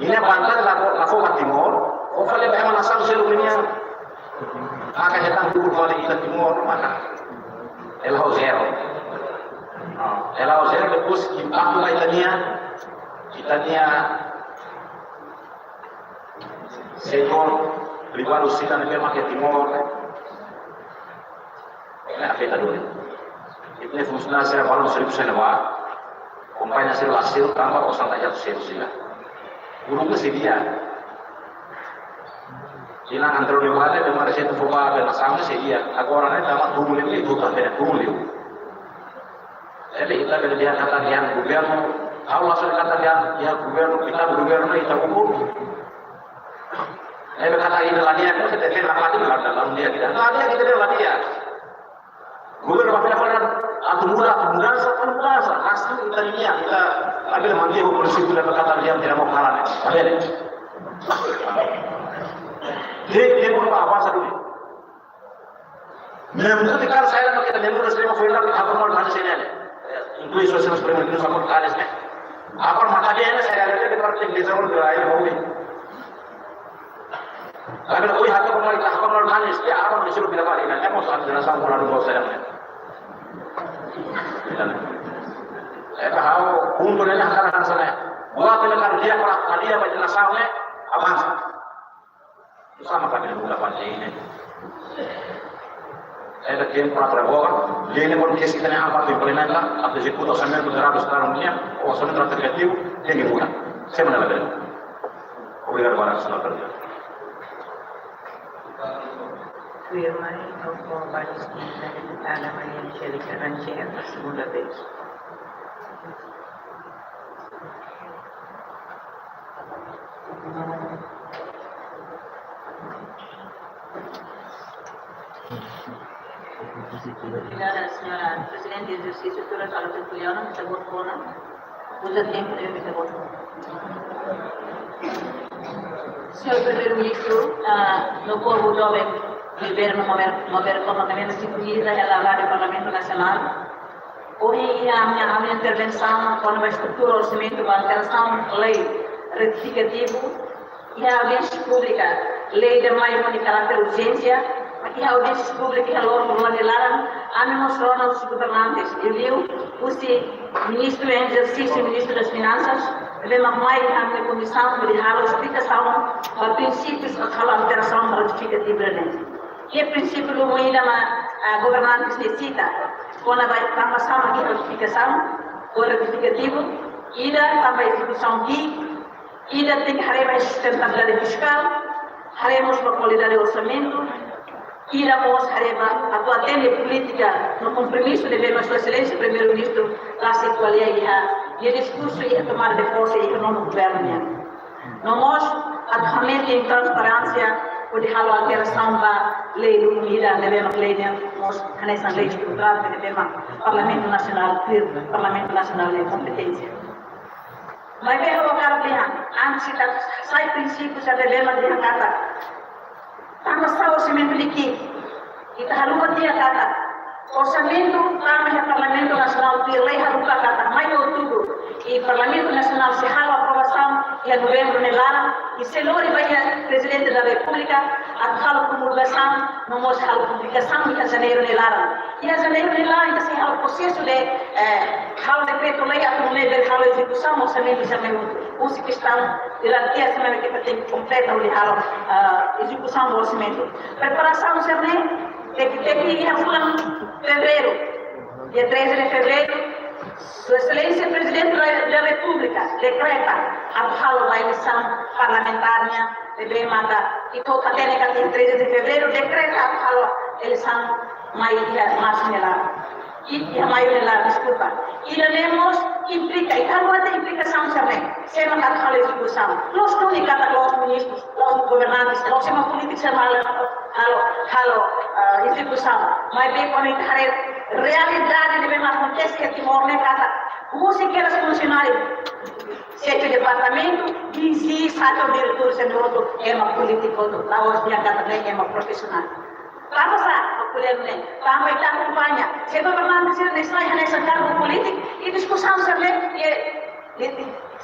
Ini bantal lako ka timor, o O falei para ela nação ser união. Maka datang dulu falei kita timur maka ela o zero. Ela o zero depois que aku kita setor rival usita na pema que timor. Ela afeta dulu. Itu funcionar ser balon serviço elevado. Companhia ser lasil tambah osang tajam ser sila. Guru sedia. Ilang antara lewat dan mereka itu foba dan sama sedia. Agora ne tama tumulin itu tambah tumulin. Jadi kita berlihat kata dia governo, Allah sudah kata dia governo kita governo itu umum. Kata ini lagi aku sedang lagi dalam dia kita. Dia kita dalam dia. Governo apa yang atau mudah sa asli Italia kita ambil mandi polisi sudah berkata dia tidak mau kalah. Ada deh. Dia pun apa satu ini. Memang ketika saya nak kita memang sering fokus di apa mau bahas ini. Intuisi sosial seperti itu sama kalis ni. Apa mata dia ni saya ada di partai di zaman berai boleh. Agar kau hati pun kita apa mau bahas dia apa disuruh bila kali ni. Emos ada jenasan orang dua saya ni. Tahu untuk dia nak kerana sana. Buat dia kalau dia macam jenasan ni avansa. Sama kami buka pantai ini. Ada kian pratragoga, dia ni pun kes kita ni apa tu implementasi, apa sih kuda sambil bergerak sekarang ni, oh sambil kreatif, dia ni bukan. Saya mana lagi? Obrigado para a kerja. Firman ao vários que na deputada Maria Angélica Rangel, a segunda vez. Obrigada, senhora Presidente do Exercício, doutora Carla Tertuliano, Mr. Botona. Usa tempo de Mr. Botona. Senhor Primeiro-Ministro, no corpo jovem viver mover comportamento instituído pela Rádio Parlamento Nacional. Hoje a minha intervenção com a estrutura orçamento da alteração lei retificativo e a audiência pública, lei de maio de caráter urgência, aqui a audiência pública é logo modelaram a me mostrou aos governantes. Eu vi o ministro em exercício, ministro das Finanças, lembra mais a minha comissão de dar a explicação para princípios da alteração retificativa. Que princípio do ainda a governantes necessita quando vai passar aqui a retificação, o retificativo, e também a execução aqui, e tem que haver a sustentabilidade fiscal, haremos a qualidade do orçamento, e vamos a atuação política no compromisso de Sua Excelência Primeiro-Ministro da Secretaria e o discurso e a tomada de força econômica do governo. Nós, atualmente, em transparência, o de halo alteração da lei do comida, devemos lei nós nessa lei estruturada que devemos Parlamento Nacional de competência. Mas veja o cara que antes de sair princípios já devemos de kata. Tanpa orçamento de que kita harus dia kata orçamento kami é Parlamento Nacional de lei harus kata maio outubro e Parlamento Nacional se halo aprovação em novembro nelara e se lori vai Presidente da República a halo promulgação no mos halo publicação em janeiro nelara e a janeiro nelara então se halo processo de halo decreto lei a tomar ver halo execução orçamento já meio usa questão durante a semana que tem completa o de halo execução do orçamento preparação sempre tem que ir a fevereiro, dia 13 de fevereiro, Sua Excelência Presidente da República decreta a eleição parlamentar de mandar e toda a técnica de 13 de fevereiro decreta a eleição março e a maioria desculpa. E temos implica, e cada uma tem implicação também. Se não está a execução, nós comunicamos aos ministros, aos governantes, nós temos políticos a execução. Mas bem, quando a realidade de acontece que Timor não é como se quer funcionários, sete departamento, 17 diretores em todo, é uma política, lá hoje minha casa é uma profissional. Apa sah populernya? Tambah kita kampanye. Siapa pernah disini hanya sekarang politik itu diskusi sampai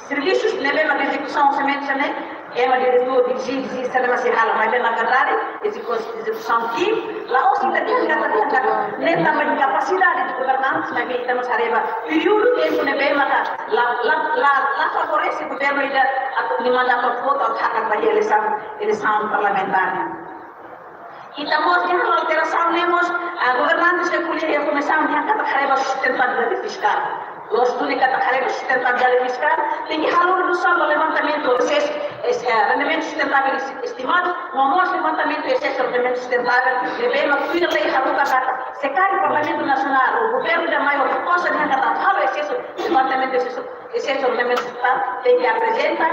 serviços levem a execução semente uma diretor dirigir será masih hal, mas na verdade execução aqui, lá os ainda tem kata nem também capacidade de governança, mas kita nos areba período tempo ne bem maka lá favorece o governo ainda a demanda para voto akan bagi eleição parlamentar. Kita mau dengan alteração nemos governantes de política começaram a kata areba sustentabilidade fiscal. Los estudos kata areba sustentabilidade fiscal tem que halu redução do levantamento rendimento sustentável estimado, mas levantamento excesso de rendimento sustentável deve cuidar lei halu kata secar o Parlamento Nacional, o governo da maior proposta de kata halu excesso levantamento excesso de rendimento sustentável tem que apresentar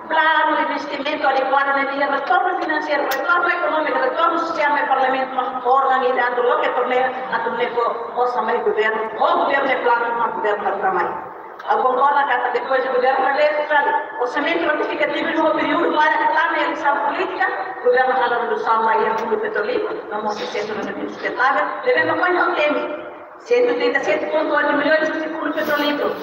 plano de investimento adequado na via retorno financeiro, retorno econômico, retorno social no Parlamento, mas organizando o que torneia a torneio o samai governo, o governo é plano, mas o governo para o trabalho. A concorda kata depois do governo eleitoral, orçamento ratificativo no período para a realização política, o governo fala redução da fundo petrolífero, não se centro no sustentável, devemos mais não teme 137,8 milhões de fundo petrolífero,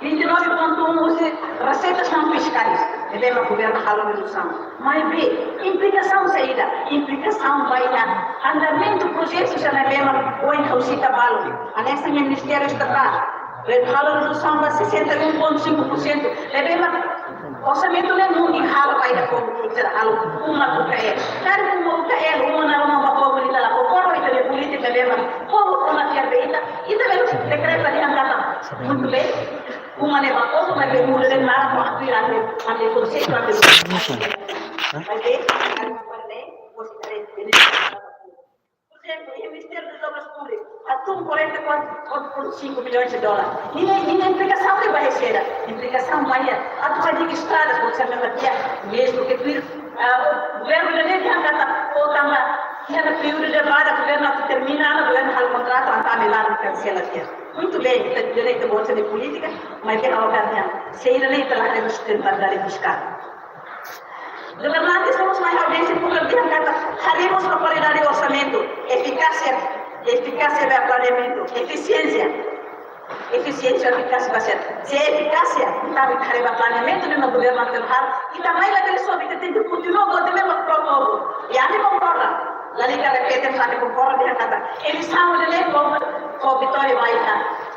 29,1 receitas não fiscais, devemos o governo fala redução. Mas B, implicação saída, implicação vai dar andamento do projeto já devemos ou em Rosita Balo, anexo ao Ministério Estatal. Halo redução vai 61,5%. Lembra? Orçamento nenhum em halo vai dar como dizer halo uma UKE. Cara uma UKE, uma na uma comunidade lá, por isso a política lembra. Como uma fiarbeita e também decreto de andar muito bem. Uma leva como vai ver mudar de mar para aspirar a conceito a mas é por exemplo, o Ministério das Obras Públicas atum 44,5 milhões de dólares. Ninguém implicação de barreira, implicação vai atuar de estradas, por exemplo, mesmo que o governo da lei anda ou também que no período de vara, o governo termina, o governo faz o contrato, anda a milar e cancela aqui. Muito bem, tem direito a bolsa de política, mas tem a organização. Se ele nem pela área de sustentabilidade fiscal. Governantes somos mais audiência pública, haremos a qualidade do orçamento, eficácia do planeamento, eficiência, eficácia vai ser. Se é eficácia, então haremos o planeamento do governo central e também aquele sobre que tem que continuar com o mesmo protocolo. E a mim concorda. La Liga repete, sabe, concorda de kata. Eles são de lei como Vitória vai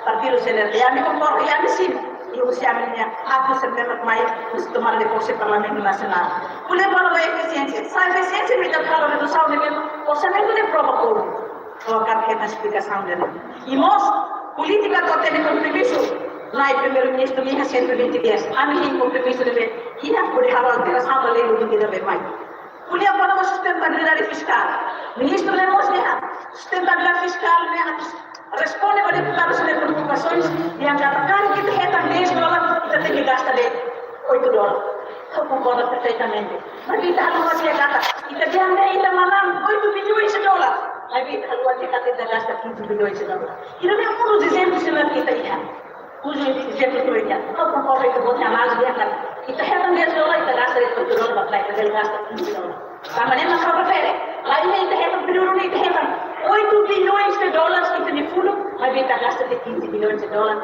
partido CNR. E a mim concorda, e a mim sim. E o Ciaminha, a você mesmo que vai tomar depois o Parlamento Nacional. O levando a eficiência. Se a eficiência me dá para a redução de mesmo, o orçamento de prova pública. Colocar aqui na explicação dele. E nós, política que tem compromisso, lá o primeiro-ministro minha 120 dias. A mim compromisso de ver. E a por a alteração da lei do que deve mais. Podia falar uma sustentabilidade fiscal. Ministro Lemos sustentabilidade fiscal, responde para deputados sobre preocupações e angatacar que tem 10 dólares e tem que gastar 8 dólares. Eu concordo perfeitamente. Mas kita harus gasta e também ainda mandam 8 milhões de dólares. Mas kita harus gasta 15 milhões de dólares. E não é um dos exemplos que nós temos. Os exemplos que eu não concordo com você, mas kita heran 10 dólares e gasta 8 dólares para ele gasta 15 dólares. Sama nem mas prefere. Lá ele heran período ele heran 8 bilhões de dólares que tem fundo, mas ele gasta 15 bilhões de dólares.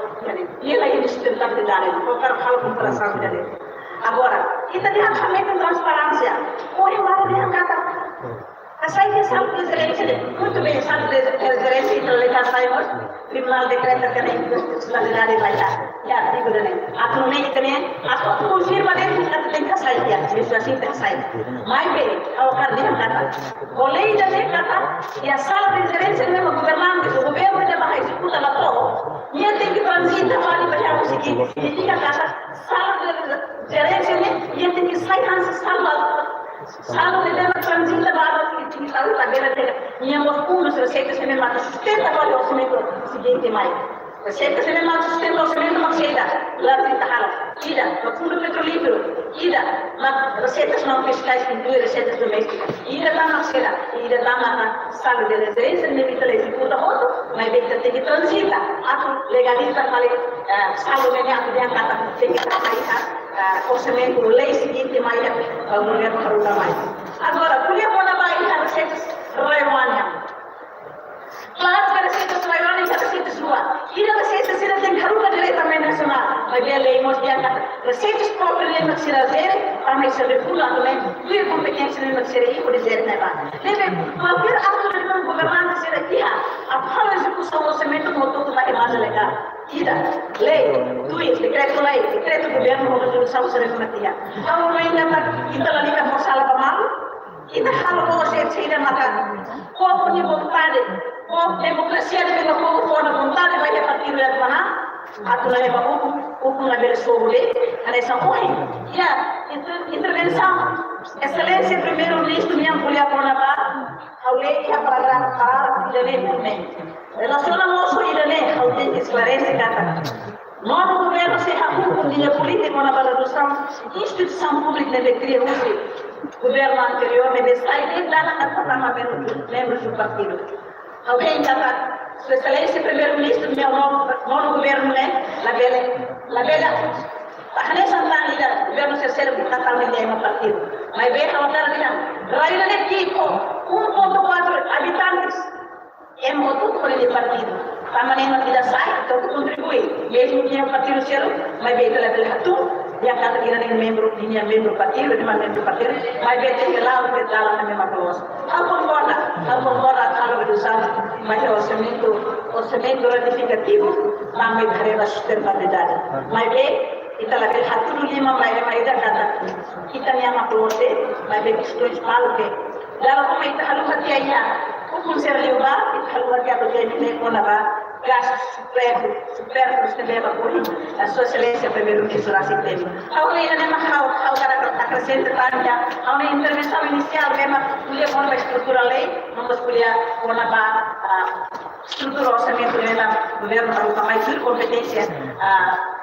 E ele é sustentabilidade. Não quero falar comparação dele. Agora, kita lihat também com transparência. Olha lá, dia kata. Saya que sabe presidente, muito bem, sabe presidente então saímos tribunal decreta que a institucionalidade vai dar. Já digo dele. A turma também, a confirma dele que tem que sair, isso assim tem que sair. Mas bem, ao cardeal kata. O lei da lei kata e a sala de gerência mesmo governante, o governo já vai executar lá todo. E tem que transitar vale para o seguinte, e fica kata sala de gerência e tem que sair nessa sala de dela transita para que sabe também e os fundos receitas que me sustenta para o orçamento seguinte mais receitas que me sustenta o orçamento mais cheia lá de Tahara ida no fundo petrolífero ida na receitas não fiscais que inclui receitas domésticas ida está na cheia ida está na sala de residência nem me tele executa outro mas tem que transita a legaliza para sala de minha tem que estar orçamento lei seguinte mais o governo para mais agora podia pôr na Bahia receitas raiwannya claro que receitas raiwannya e receitas luar e a receita se tem que haruka diretamente nacional mas dia lei mos dia receitas próprias na cidade para se regula também due competência nella serie por dizer nela deve qualquer ato de governança ser aqui a fala execução orçamento como todo vai mais legal ida lei decreto governo como resolução ser referentia kalau ainda kita lagi kan masalah pemalu kita kalau mau saya maka kau punya vontade kau demokrasia dengan kau punya vontade vai a partir de mana atau lagi hukum ngambil sobre essa hoje intervenção excelência primeiro-ministro minha mulher Conabá ao lei que a parágrafo de lei também relacionamos com a lei ao tem que esclarecer cada novo governo se hukum dia político na redução instituição pública deve criar governo anterior deve sair da pertama membros do partido alguém kata Sua Excelência primeiro-ministro meu novo governo né la bela hanya santan ida governo terceiro que está no partido mas bem a outra dia Raila de Kiko 1.4 habitantes é motor por ele partido permanente tidak sai untuk contribui mesmo que o partido zero mas bem ela bela tu yang kata kira dengan membro partido de membro partido mas bem tem lá o que dá lá na mesma coisa agora kalau redução mas orçamento ratificativo também terá sustentabilidade mas bem kita lagi hatu lima mai dah kata kita ni amak keluar mai bagi setuju malu ke dalam kita halu hati ayah hukum serliuba kita halu hati apa jadi ni pun apa gas super terus ni apa pun sosialisasi primeiro-ministro assim teve awal ini memang hau cara acrescente tanya awal intervenção inicial memang kuliah pun estrutural lei nombor kuliah pun apa estrutura orçamento dalam governo para mais competência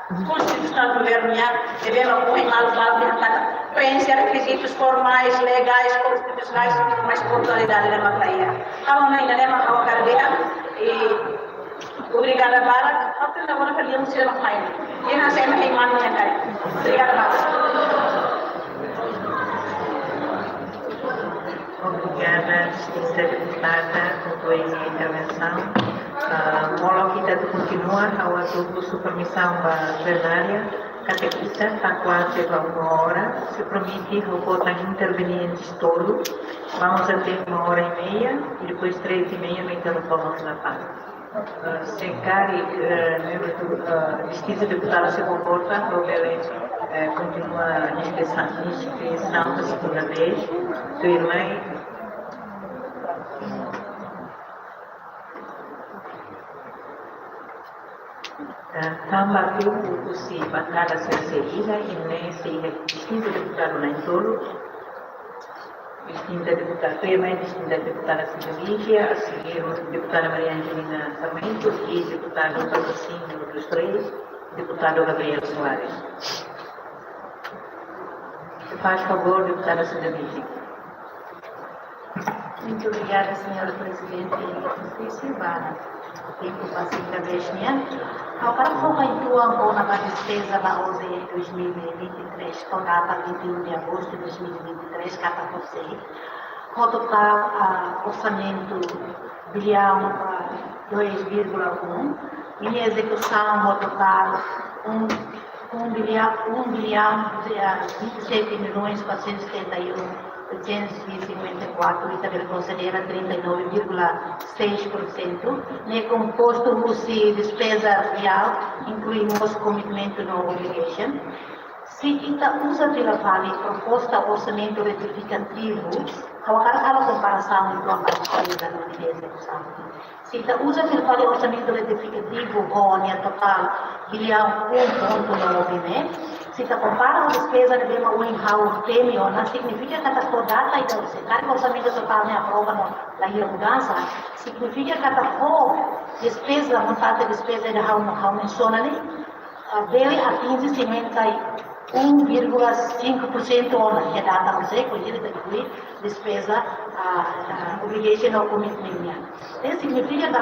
constitucional do governo devemos pôr em preencher requisitos formais, legais, constitucionais, mas pontualidade da matéria. Kalau na ainda não há cardeira e obrigada para até agora que ele não main. Dia nasi emang iman yang kaya. Obrigada para. Obrigada, distinta deputada, por sua intervenção. Molo kita continua a sua permissão plenária, até que está quase a 1 hora. Se permite, eu vou intervenir em todo. Vamos até 1h30 e depois 3h30 me interrompamos na parte. Se cari, distinta deputada se comporta, ele continua inscrição da segunda vez. Sua irmã. Tambah itu si bancada selesai ini si distinta deputada na Intolo, distinta deputada Prema, distinta deputada Silvia, a seguir deputada Maria Angelina Sarmento e deputado Patrocínio dos Três, deputado Gabriel Soares. Faz favor, deputada Silvia. Muito obrigada, senhora Presidente da Justiça, tempo para se intervenir. Agora, como atuam na despesa da OZE em 2023, com data 21 de agosto de 2023, cada você, com total orçamento bilhão 2,1, em execução no total 1 bilhão 27 milhões 471 854 e também considera 39,6%, né, composto de despesa real, incluímos commitment no obligation. Se kita usa pela vale proposta orçamento retificativo, a comparação entre a partida da execução. Se kita usa pela vale orçamento retificativo, com a total bilhão 1,9, se kita compara a despesa de uma in-house premium, significa que a data e o cenário orçamento total ne aprova na mudança, significa que a despesa, montada de despesa de how menciona, dele atinge 1,5% que data não sei, conhecida de despesa obligation ou commitment. Isso significa que a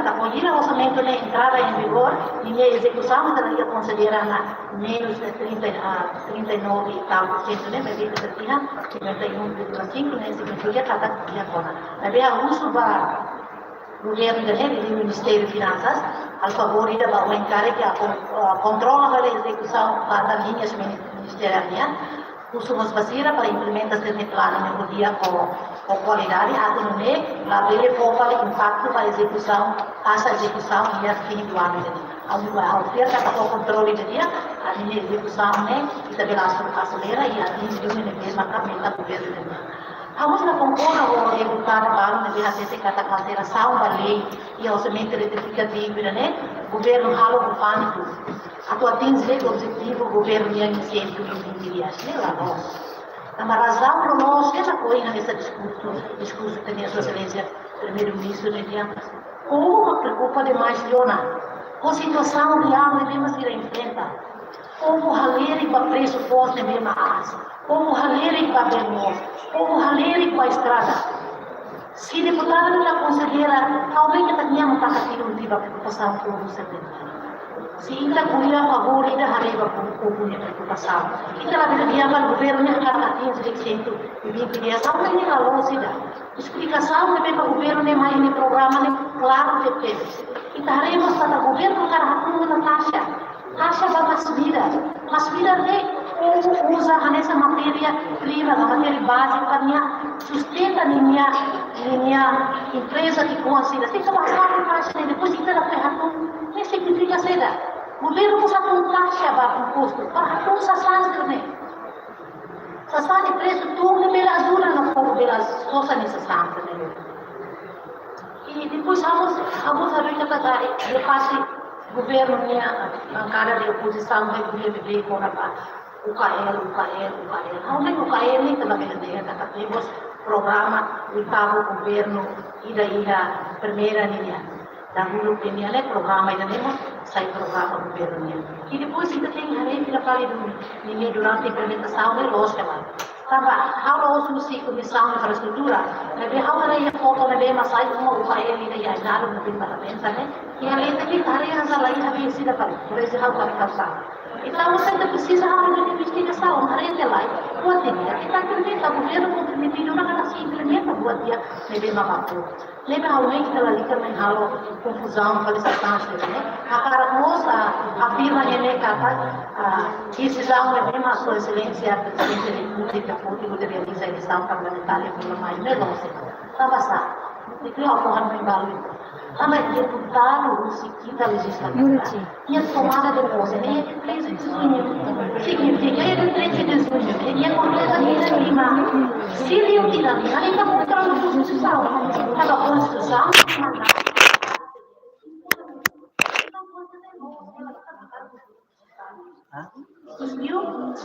orçamento na entrada em vigor e a execução estaria considerada menos de 39 e tal por cento, né? Mas isso tinha 51,5, né? Significa que a agora. Mas a uso do governo do Ministério de Finanças, a favor da encarregue a controla a execução das linhas ministeriais, Usamos basira para implementar esse plano de melhoria com qualidade, até no mês, lá ele foca o impacto para a execução e a fim do ano. A oferta para o controle de dia, a minha execução, né, e também a acelera e atinge o mesmo meta do governo. Vamos na concona o deputado Barão de ACC kata alteração da lei e orçamento retificativo, né? Governo halo o pânico. Atau atingir o objetivo governo yang 120 dias, né? Lá nós. A razão para nós é a coisa nesse discurso que tem a sua excelência primeiro-ministro de dia. Como preocupa demais, Leona? Com a situação real devemos ir em frente. Como haleri para pressuposto de mais. Como haleri para vermos. Como haleri para a estrada. Se deputado não considera, talvez que tenhamos para ter um tipo de preocupação com o setembro. Se ainda cuida a favor, ainda hareba com a preocupação. Ainda a verdade o governo não está atingindo 120 dias. Não tem a lógica. Explicação de para o governo nem mais nem programa, claro que tem. E haremos para o governo para a taxa. Taxa vai mais vida de usa nessa matéria-prima, a matéria básica para minha sustenta minha empresa que considera. Se trabalhar com taxa, depois de ter a ferramenta, nem significa ser. O governo usa com taxa para o custo, para a sassas também. Sassas de preço, tudo pela ajuda no povo pelas coisas necessárias também. E depois vamos a ver que de parte governo minha bancada de oposição vai viver com a UKL. Não é UKL nem também temos programa do Estado governo e daí a primeira linha da União é programa e temos sai programa governo e depois ainda tem a lei que fala do linha durante a implementação é lógica lá. Tava, how also see comissão de infraestrutura, nabi how na ia foto nabi masai uma UKL e daí a nada no bem para pensar né e a lei também tarefa essa lei havia sido para por isso how para causar. Então você ainda precisa de investigação, tarefa lá, boa dia, e está permitindo, o governo comprometido na cara se implementa boa dia, nabi mamapu. Lembra realmente que ela liga na halo confusão, felicitação, né? A cara moça afirma que decisão é bem a sua excelência, a presidente da República, público de realizar a eleição parlamentar e pela mais negócio. Tá passado. E que eu corro no embalo. Mas deputado, se quita legislatura, e a tomada de posse, nem é 13 de junho. Significa que é 13 de junho, e é completamente lima. Se ele utilizar, ele está contra a Constituição. A Constituição,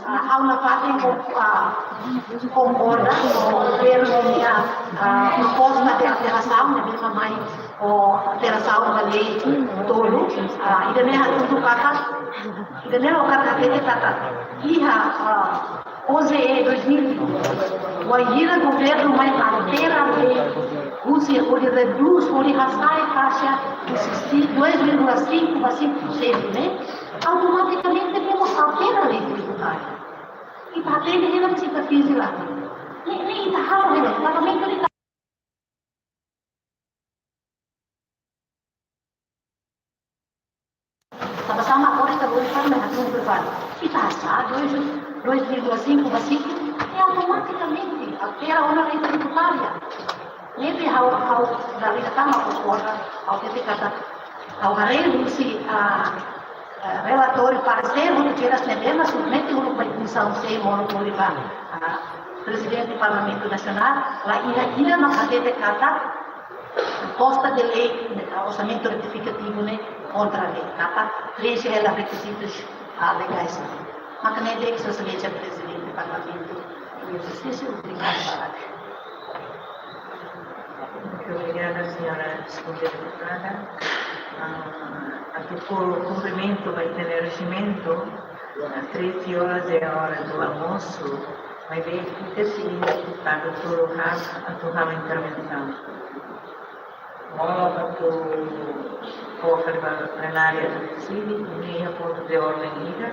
há uma parte que concorda com o governo e a proposta de alteração, da mesma mãe, a alteração da lei todo, e também a tudo kata, e também o kata que kata, e a 11 2020, o ainda governo vai manter a lei, onde reduz, onde rastar a taxa de 2,5 a 5%, né? Automaticamente temos alterar a lei tributária. E para ter ele não precisa fazer lá. Nem está raro, né? Pagamento de estava só uma coisa que eu vou falar, mas não preparo. E taxa 2,5 a 5 e automaticamente altera uma lei tributária. Maybe how dari kata concorda ao que kata ao reduzir relatório parecer onde que as nevenas submete uma comissão sem monopólio para presidente do Parlamento Nacional lá ira na cadeia kata proposta de lei orçamento retificativo né contra a lei kata três requisitos legais mas nem tem que ser presidente do Parlamento e exercício obrigado para Muito obrigada, senhora deputada. O cumprimento vai ter regimento, às 13 horas é a hora do almoço, vai ver que o seguinte deputado a tua intervenção. Mola para plenária do CIVI, nem a ponto de ordem ida,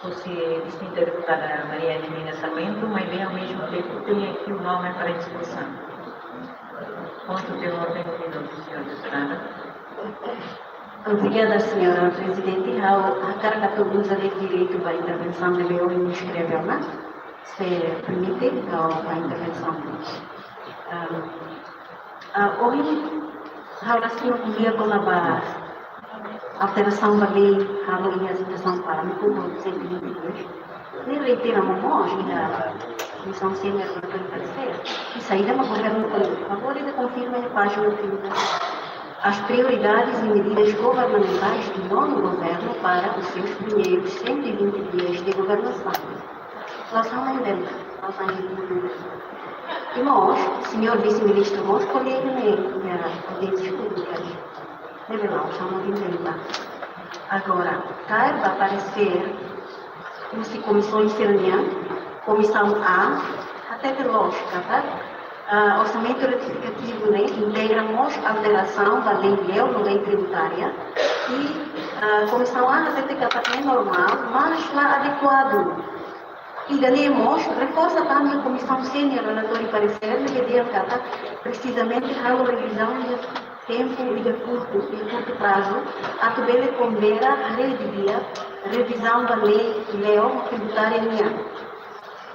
você distinta deputada Maria Helena Sarmento, mas bem ao mesmo tempo tem aqui o nome para discussão. Ponto de ordem do senhor deputada. Obrigada, senhora presidente. A carga produza de direito para intervenção de BO inscreveu, né? se permite a intervenção. Hoje, relação com a alteração da lei, a situação para o público 122, nem reiteramos hoje a Comissão Sênior do Parecer, e saída do governo político. Agora ele confirma a página 30 as prioridades e medidas governamentais do novo governo para os seus primeiros 120 dias de governação. Nós estamos ainda, e nós, senhor vice-ministro, nós colegas nas audiências públicas, revelamos, estamos entendendo. Agora, cabe aparecer as comissões serão comissão A, até de lógica, tá? Orçamento retificativo, né? Integramos a alteração da lei tributária e comissão A até que é normal, mas lá adequado. E ganhamos, reforça também a comissão sênior relator e parecer, que deu precisamente a revisão de tempo e de curto prazo, a que ele pondera a revisão da lei tributária e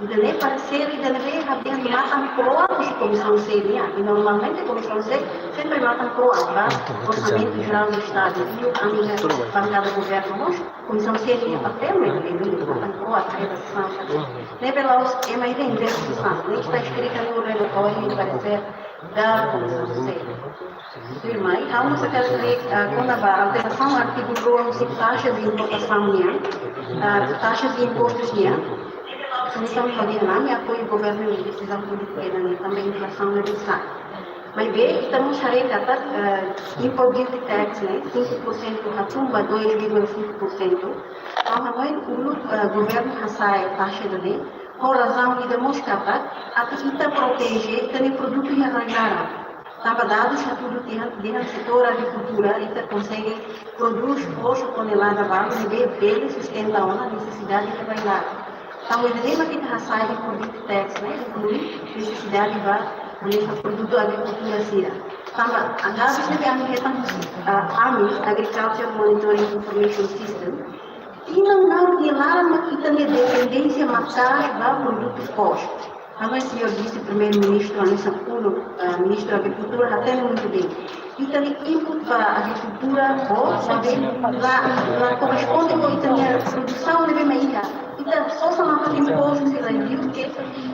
de lei parecer e de lei havendo matam proados de comissão sênior, e normalmente a comissão sênior sempre matam proados, orçamento geral do Estado, e a minha bancada do governo, nós, comissão sênior, papel, matam proados, redação, nem pelos, é uma ideia de redação, nem está escrita no relatório e parecer da comissão sênior. Mas, há uma quando a alteração do artigo 11, taxas de importação, taxas de impostos, Comissão Federal e apoio ao governo de decisão política também inflação necessária. Mas bem, estamos a recatar import duty tax, 5% a tumba 2,5%. Então, o governo recebe a taxa de lei, por razão de demonstrar a que protege o produto e arranjar. Estava dados a tudo do setor agricultura, ele consegue produzir 8 toneladas de água e bem sustenta a necessidade de trabalhar. Então, o dilema que está saindo por produto tax, inclui necessidade de produto agricultura sira. Então, a dados que a AMIS, Agriculture Monitoring Information System, e não violaram aqui também a dependência matar do produto posto. Também o senhor vice-primeiro-ministro, Anissa Pulo, ministro da Agricultura, até muito bem. E também input para a agricultura, lá corresponde com a produção de meia. Então, só se não faz impostos e reviews que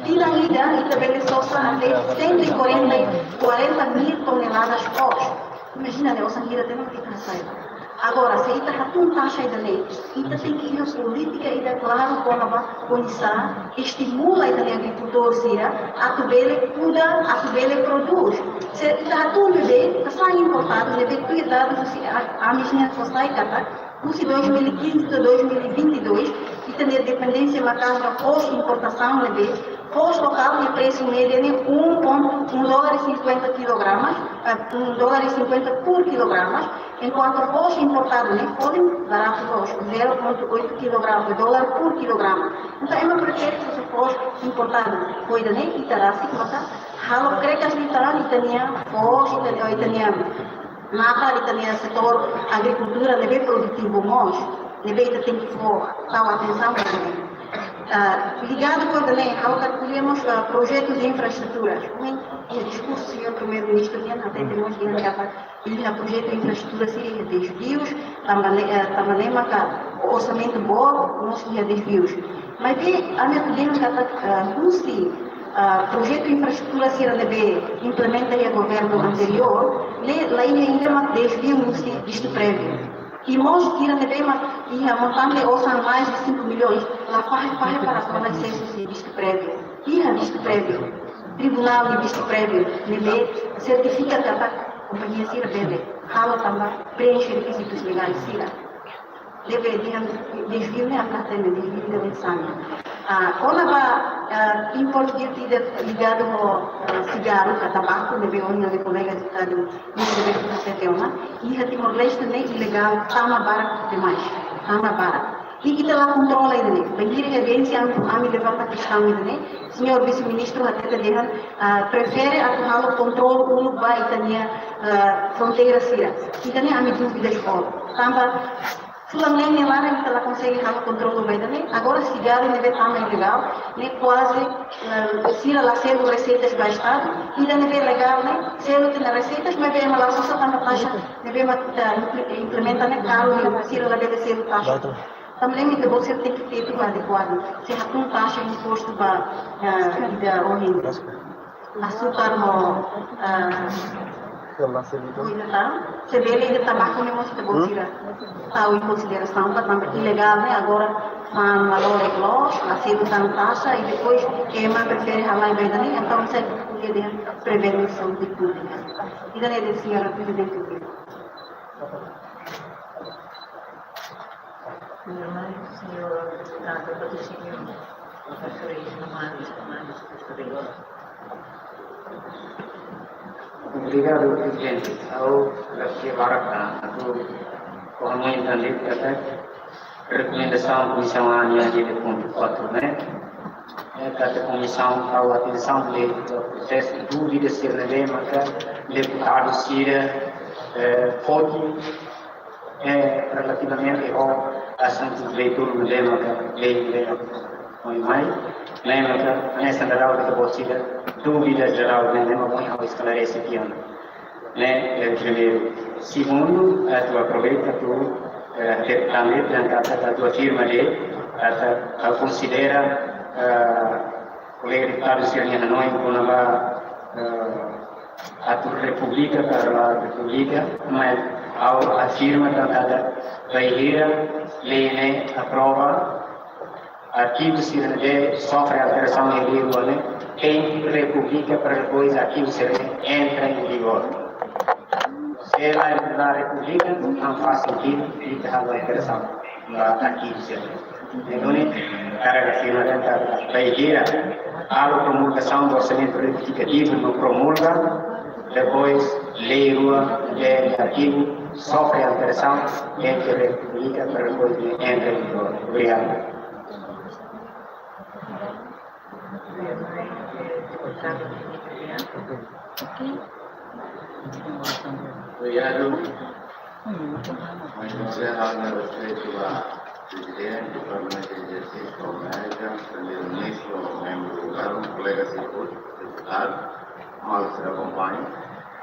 tiram e também só até 140 mil toneladas posto. Imagina, né? O sangue até não fica saindo. Agora, se está com taxa de lei, então tem que ir a política e declarar como a condição, estimula a agricultor a que ele cuida, a que ele produz. Se está tudo bem, está importado, deve cuidar a minha sociedade, de 2015 a 2022, e tem dependência da casa pós-importação, pós-local de preço médio de $1,50 $1,50 por quilograma, enquanto pós-importado podem barato 0,8 kg, dólar por quilograma. Então, é uma preferência se pós-importado, cuida nem que terá se conta, halo crekas literal itania, pós-itania, mata itania setor agricultura deve produtivo mos, deve ter que dar atenção também. Ligado com a lei, ao calculamos projetos de infraestruturas. O discurso do senhor primeiro-ministro até temos que o projeto de infraestrutura seria desvios, também o orçamento bom, não seria desvios. Mas a minha podemos que projeto de infraestrutura seria implementar o governo anterior, lá ainda uma desvio visto prévio. E nós tiramos e a montante ouçam mais de 5 milhões. Lá para o acesso de visto prévio. E a visto prévio, tribunal de visto prévio, certifica que a companhia Sira deve, ela também preenche requisitos legais Sira. Deve desvio a carteira, desvio da mensagem. Quando a import duty ligado ao cigarro, a tabaco, deve olhar de colegas de Estado, não deve fazer uma, e a Timor-Leste também ilegal, tama barato demais, tama barato. E que lá controla ele, bem a evidência, a me levanta a questão ele, senhor vice-ministro, até deixar, prefere atuar o controle no vai também fronteira Sira. E também há me dúvidas fora. Tamba Fulanamente lá nem ela consegue ter controle bem também. Agora cigarro nem também legal, nem quase se ela sendo receitas do Estado, ainda não é legal, né? Se ela tem receitas, mas vem lá só para taxa, não vem implementar nem caro, se ela deve ser taxa. Também que você tem que ter tudo adequado. Se há uma taxa de imposto para açúcar se vê ele tabaco não se pode tirar está em consideração para também ilegal né agora um valor de gloss assim então taxa e depois queima prefere ralar em vez de então você tem que prevenção de pública e daí ele senhora presidente Senhor deputado Patrocínio, professor Ismael, Obrigado, presidente. Ao Laksya como entender que a recomendação da Comissão ANIA de ponto 4, né? Que a Comissão ao atenção do processo de dúvida se releva que deputado Cira pode relativamente ao assunto do leitor do lema que lei mais lembra que nessa geral da bolsida dúvida geral né lema bom ao esclarecer aqui né primeiro segundo a tua aproveita tu também a tua firma de a considera colega deputado Sirnia Hanoi quando a tua república para a república mas ao afirma tantada Bahia lei aprova arquivo Sirene sofre alteração em vigor em república para depois arquivo Sirene entra em vigor se ela é da república não faz sentido que a alteração no arquivo Sirene então cara da firma da Bahia a promulgação do orçamento retificativo não promulga depois lei rua de arquivo sofre alteração entre a república para depois entra em vigor obrigado. Obrigado. Vamos encerrar o respeito a presidente do Parlamento de Exercício da América, primeiro-ministro, membro do governo, colega deputado, mal se acompanha.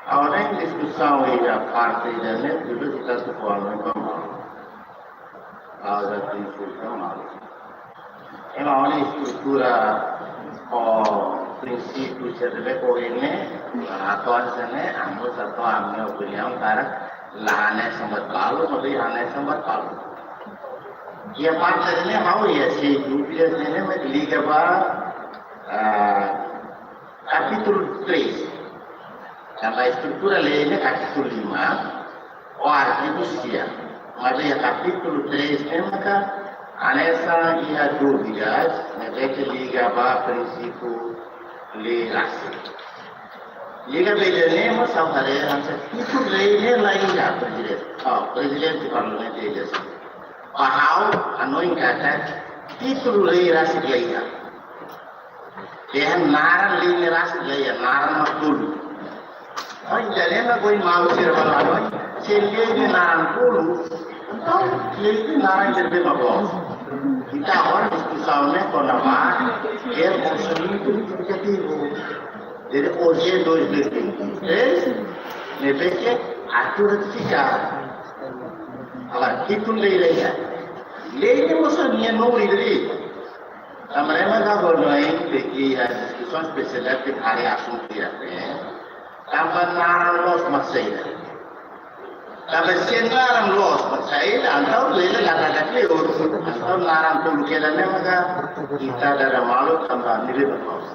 Além da discussão e a parte da net, eu vou estar de forma a discussão. É uma estrutura com princípios que deve correr, atualmente, a minha opinião, cara, lá nessa batalha, mas lá nessa batalha. E a parte dele, how é se dúvidas dele, mas liga para capítulo 3. A estrutura lei é capítulo 5, o artigo 6. Mas é capítulo 3, nessa e a dúvidas, que liga para princípio lei raça. Liga bem mas a fazer capítulo lei é lá ainda, presidente. Presidente do Parlamento de Exercício. Bahau, a não encata, título lei raça leia. É nara lei raça leia, nara matulu. Olha, lembra que o mal se revelou, se ele é naranjolo, então ele é naranja de uma voz. Então agora a discussão com a VAR é o orçamento retificativo. Hoje é 2023, ne vê que a tudo ratificar. Agora, título lei de moçaninha não lideri. A maneira da governo que a discussão especial que hari assunto dia tambah naran los masaila. Tambah senaran los masaila, antau lele kata liur, antau naran tulu kelane maka kita dalam malu tambah nilai los.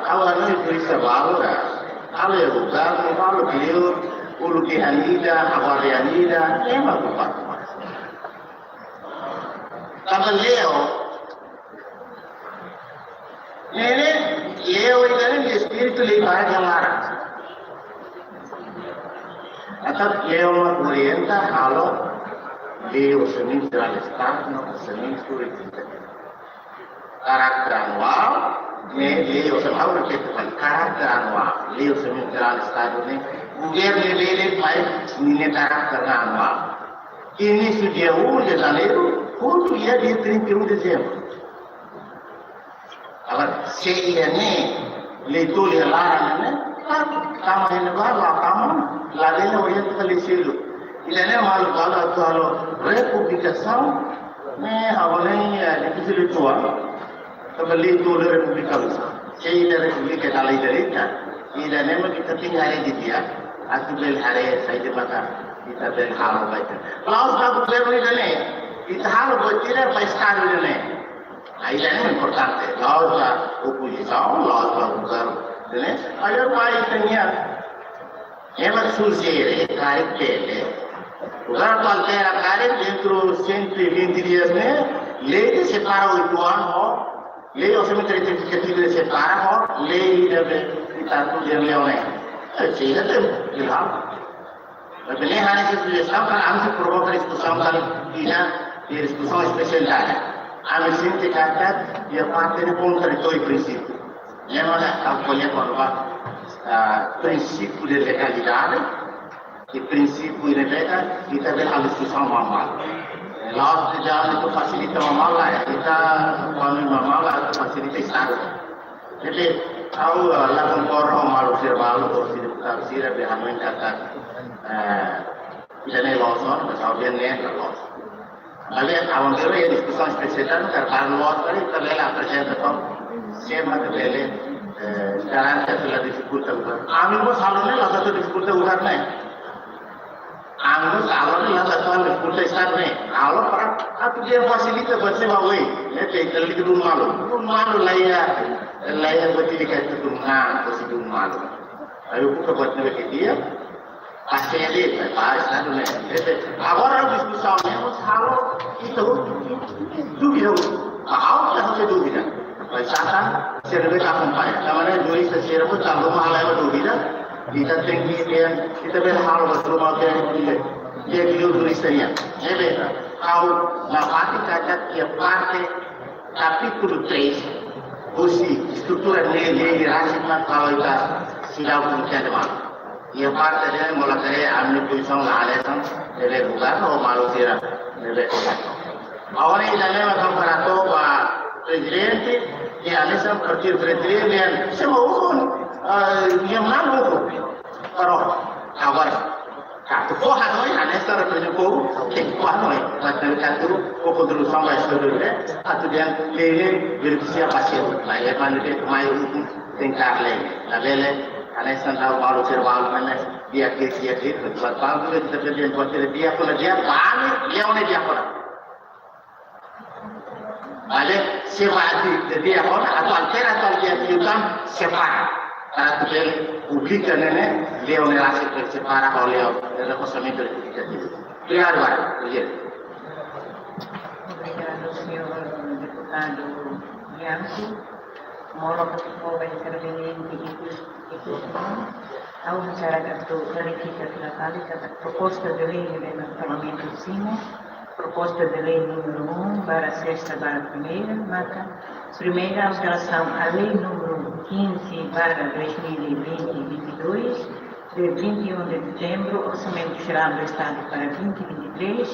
Awalnya itu sebab kalau ya bukan malu liur, ulu kihanida, awalianida, emang bukan. Tambah leo. Ini leo ini espiritu libar kemarin. Atau leo orienta kalau leo semestral start no semestral karakter anual, leo selalu kita karakter anual, leo semestral start ini governo lele baik ini karakter anual. início dia 1 de janeiro, quando ia dia 31 de dezembro. Agora, se ia nem leitor de lá, né? Kama ini baru kama lari ni orang tu kali silu. Ini malu kalau kalau republikação ni awalnya ni kecil tua. Kembali tu republikação. Jadi republik dalai derita. Ini memang kita tinggal di dia. Aku bel hari saya maka kita bel hal baik. Laos aku bel ni kita hal baik tidak pasti ni. Ini memang importante. Laos oposição, laos governo. Agar mais tenha ela surgir cari pele agora altera cari dentro 120 dias né lei separa o ano lei o semente certificativo separa lei deve estar tudo em leone chega tempo lá mas nem há essa sugestão para a gente provocar discussão de discussão especializada a gente sente que é parte do contraditório princípio. Memang apoia bahwa prinsip de legalidade e prinsip de legalidade kita harus bersama sama. Laut jalan itu fasilita mamala ya kita kami mamala itu fasilita istana. Jadi tahu lakukan orang malu serbalu bersih sirah berhamil kata tidak loson kemudian nih los. Lalu awam itu ya diskusi spesial karena los tadi terlihat presiden atau Siapa tu bela jalan tertulah dificulta ugar. Kami pun selalu ni lah satu dificulta ugar ni. Kami pun selalu ni lah satu dificulta isar ni. Kalau orang tu dia fasilita bersama we, ni terkali ke rumah lu laya bertiga itu rumah, bersih rumah lu. Ayo buka buat ni dia. Pasti ada, pasti ada ni. Agora diskusi ni pun selalu itu dua. Kau dah ada dua. Wisata serba acompanha. Namanya jurista serba calon mahalai berdua. Kita tinggi dia, kita berhal bersama dia video juristanya. Jadi kau napati kata dia parte capítulo 3 usi estrutura lei rasional kalau kita sudah punya demam. Ia parte dia mulai ambil posisi alasan dari bukan atau malu sirah dari bukan. Awalnya kita memang comparato presidente e a mesa partir presidente semua usul yang mana usul pero agora kata kohan noi a mesa representou kohan noi macam kata o contribuição mais sobre atau dia lele berusia pasien lah ya mana dia mai tentar lei la lele a mesa tahu malu serval mana dia ke buat bantu kita kerja buat dia pun dia panik dia mana dia pun Oleh sebab dia orang atau altera atau dia tujuan separa. Karena tu publik dan ini dia relasi separa oleh reconhecimento legislativo. Obrigado, Presidente. Obrigado, senhor deputado Bianco. Moro participou da interveniente e ao masyarakat do clarificação da proposta de lei do Parlamento Simo. Proposta de lei número 1/6/1, marca primeira alteração à lei número 15/2022, de 21 de dezembro, Orçamento Geral do Estado para 2023,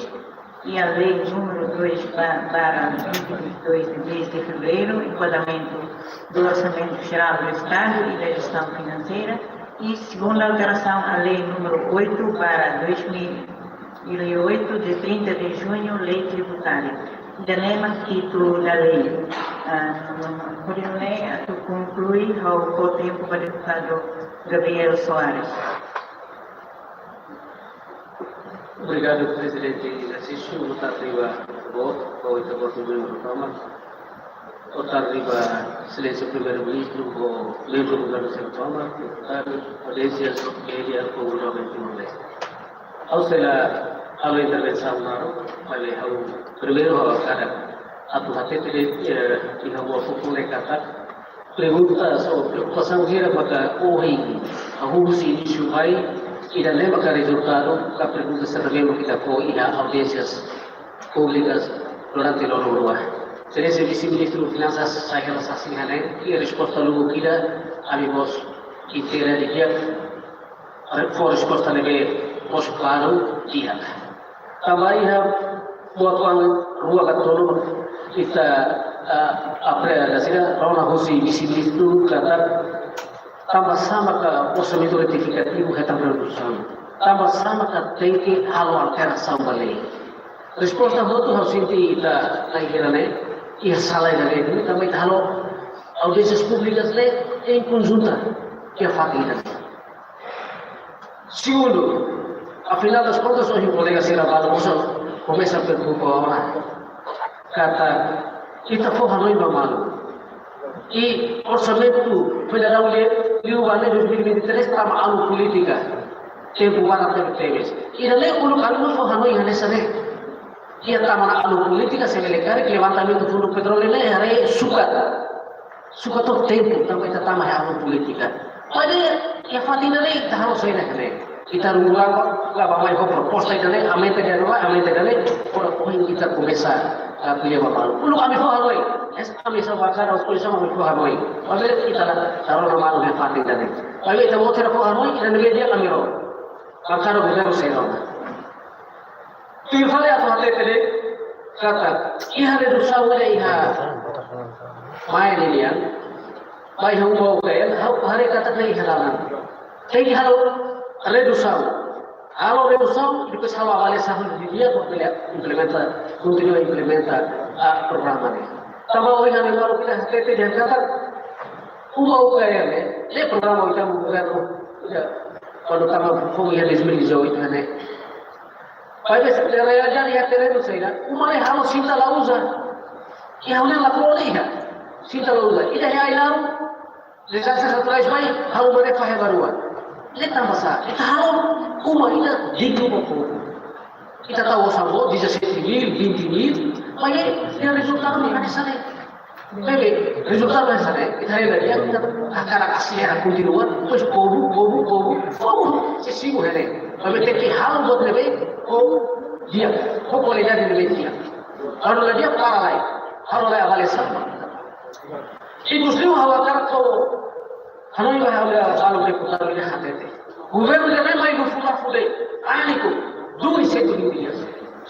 e a lei número 2/2022, de 10 de fevereiro, enquadramento do Orçamento Geral do Estado e da Gestão Financeira, e segunda alteração à lei número 8/2008, de 30 de junho, lei tributária. Dilema título da lei. Por isso, tu conclui o tempo para o deputado Gabriel Soares. Obrigado, presidente Exercício. Boa tarde, boa tarde, governador. Boa tarde, excelência primeiro-ministro, membro do governo central, deputados, audiências, média, povo jovem timor-leste. Ao intervenção oleh primeiro cara atu hati tidak mau fokus kata pergunta sobre preocupação gira pada ohi ahusi isu hai ida lembra que resultado da pergunta servemos kita ko ida audiências públicas durante o ano. Excelência vice-ministro de Finanças saya rasa singane e resposta logo kita amigos que terá de dia for resposta leve pos claro dia. Também buat uang ruang katolong kita apa ya sih orang hosi misi itu kata tambah sama ke orçamento retificativo retang produção tambah sama ke tengki halo alteração balik resposta voto harus inti kita naikirane ia salah dari ini tambah halo audiências públicas em conjunta que é fatida. Segundo, afinal das contas hoje o colega Serabado começa a preocupar kata kita for Hanoi Bamalu e orçamento federal liuane 2023 tama alu politika tempo para temes e dale ulu kalu for Hanoi hanesane ia tama alu politika semelekar levantamento fundo petrolero are suka to tempo também tama alu politika pada ya fatina le harus saya nak kita ulang lah bamai ko proposta dale amente dale por kita começar a pilih bapak lu kami fo Hanoi kami sabakar os polisi kami fo Hanoi pada kita taruh nama lu fatin dale pada kita mau terfo Hanoi dan dia kami ro bakar benar seno tifale atau hati tadi kata iha le dosa wala iha mai dia mai humau kayan hari kata lagi halalan lagi halo redução depois halo avaliação de dia porque continua implementa a programa né também hoje na memória que nós temos de kata humau kayan le programa kita governo quando estava foi em 2018 né pai se realizar ya teremos aí uma halo cinta la usa que halo la proliha cinta la usa ida ya ilaru desastre atrás vai halo mere fahe barua kita masa kita halo uma ida digo pouco kita tahu sambo 17.000 20.000 mas dia resultado ni ada sana bebe resultado ada sana kita lihat dia kita akan aksesnya continua terus povo se sigo né mas tem que halo buat lebih dia qualidade de vida kalau dia para lá halo lá avaliação e muslim hawa karto Hanoi lah oleh kalau deputado ini hati. Governo jangan main berfuda-fuda. Aniku, dua satu dia.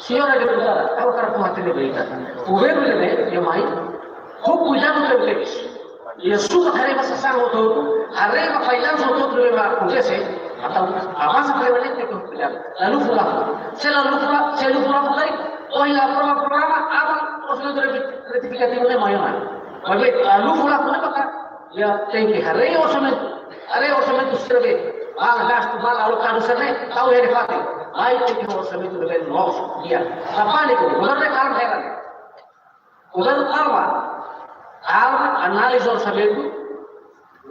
Senhora deputada, aku karena hati ini berita. Governo jangan dia main. Kau cuidado do teu e a sua tarefa sango todo, a rega finance todo leva acontece. Atau avança prevalente que cuidado. Lalu fula. Se fula vai. Oh ya programa apa orçamento retificativo é maior. Mas lalu fula apa ya tem que arrei orçamento serve gasto mal alocado serve tahu ya difati aí tem que orçamento de novo dia pânico governo calma análise orçamento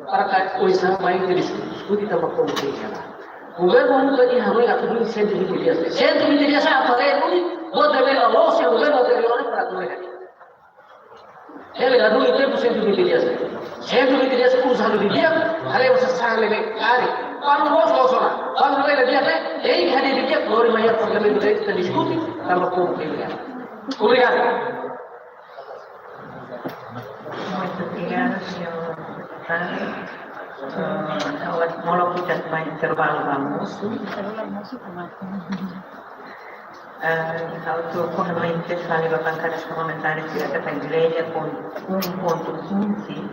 para que coisa mais discutir também como que é governo nunca tinha Hanoi atudo 120 dias apa lagi vou dever a loja governo anterior para tudo ele ganhou em tempo 120 dias. 120 dias usando de dia, aí você sai leve, cara. Quando nós gostamos, quando ele dia até, ele quer de dia, glória maior problema do direito de discutir, estamos com ele. Obrigado. Muito obrigada, senhor secretário. Agora kita vai intervalo do almoço. Autonomamente fare la bancada parlamentare tirata per Igreja com 1.15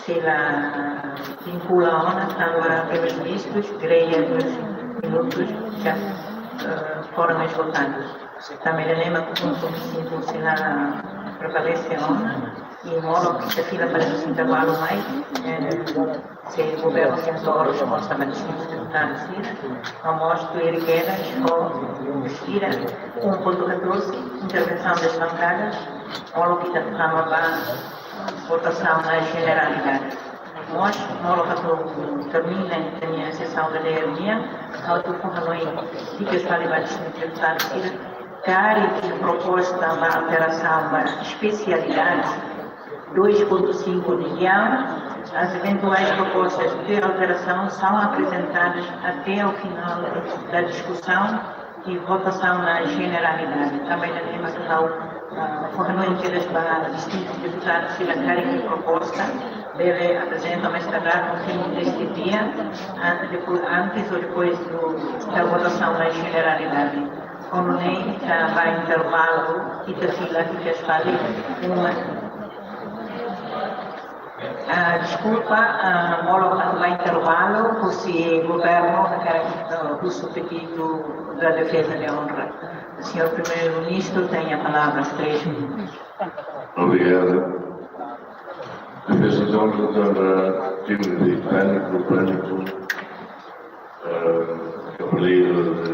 se la vincula ona estava pelos vistos, Igreja 2 minutos já foram esgotados. Também lembra que 1.5 se la prevalece ona e moro que se fila para esse intervalo mais se o governo tentou a resposta mas não se a mostro ele quer tira 1.14 intervenção das bancadas moro que estava para votação na generalidade nós moro que termina a minha sessão da DRMIA ao que Hanoi e que está levado a deputado Cari que proposta uma alteração da especialidade 2.5 milhões, as eventuais propostas de alteração são apresentadas até o final da discussão e votação na generalidade. Também na tema que não interesse para distintos deputados se a que proposta deve apresentar uma estrada no fim deste dia, antes ou depois da votação na generalidade. Como nem vai intervalo, kita fila kita sekali desculpa, molo vai intervalo, se governo o pedido da defesa de honra. O senhor primeiro-ministro tem a palavra, 3 minutos. Obrigado. Defesa de honra da time de pânico, cavaleiro de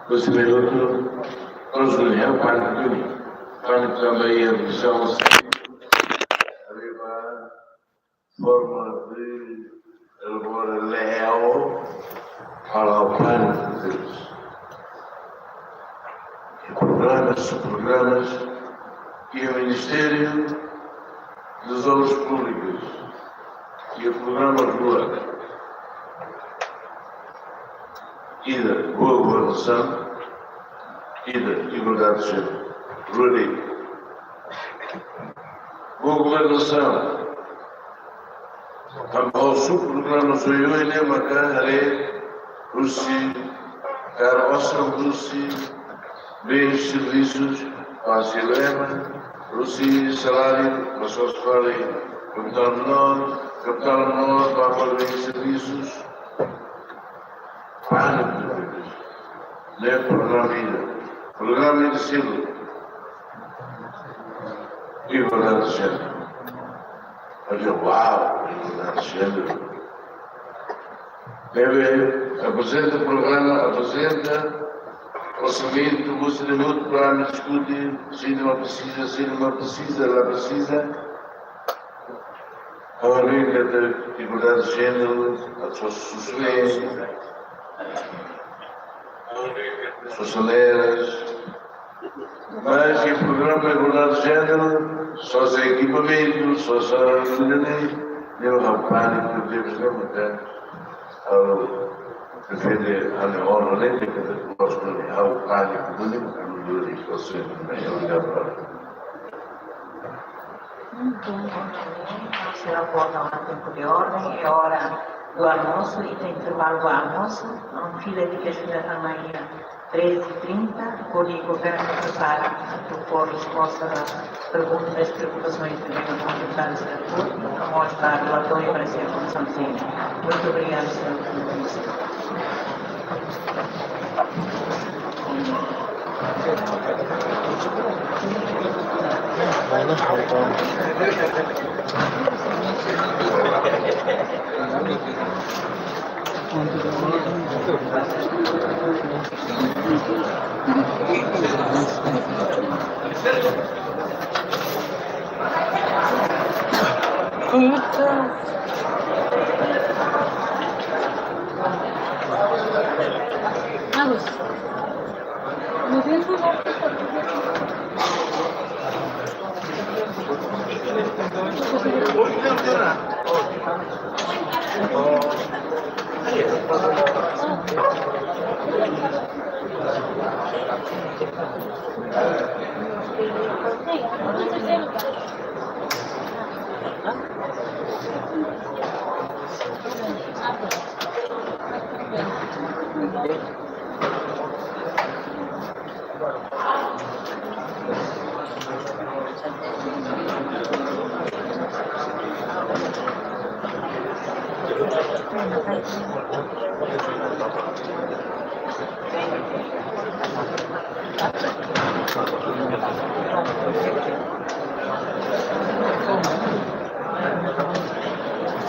brasileiro, nós ganhamos pânico também a visão arriba forma de elaborar leal para o pânico deles. E programas, subprogramas e o Ministério das Obras Públicas e o Programa Rural e da boa governação e da igualdade de gênero. Boa governação. Ao subprograma Zoione, Macahare, Russi, Carroça, Russi, bens, serviços, Pasilema, Russi, salário, Massos Fari, capital menor, Papa, bens, serviços, pânico, né? Programa de ensino, igualdade de gênero. Olha, uau, igualdade de gênero. Apresenta o programa, orçamento, você de muito plano, discute, se não precisa, ela precisa. A regra da igualdade de gênero, a sua sucessão, suas saleiras, mas o programa de igualdade de gênero, só sem equipamento, só deu ao pânico que temos de matar, ao defender a honra olímpica, ao pânico do nível que você também é olhar para. Será volta ao tempo de ordem, é hora do almoço e tem intervalo do almoço. Não fila de questões amanhã, 13h30, o governo prepara a propor resposta das perguntas e preocupações que venham a contemplar esse acordo. Vamos mostrar o relatório para ser a comissão de ciência. Muito obrigado, senhor ministro.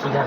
Sudah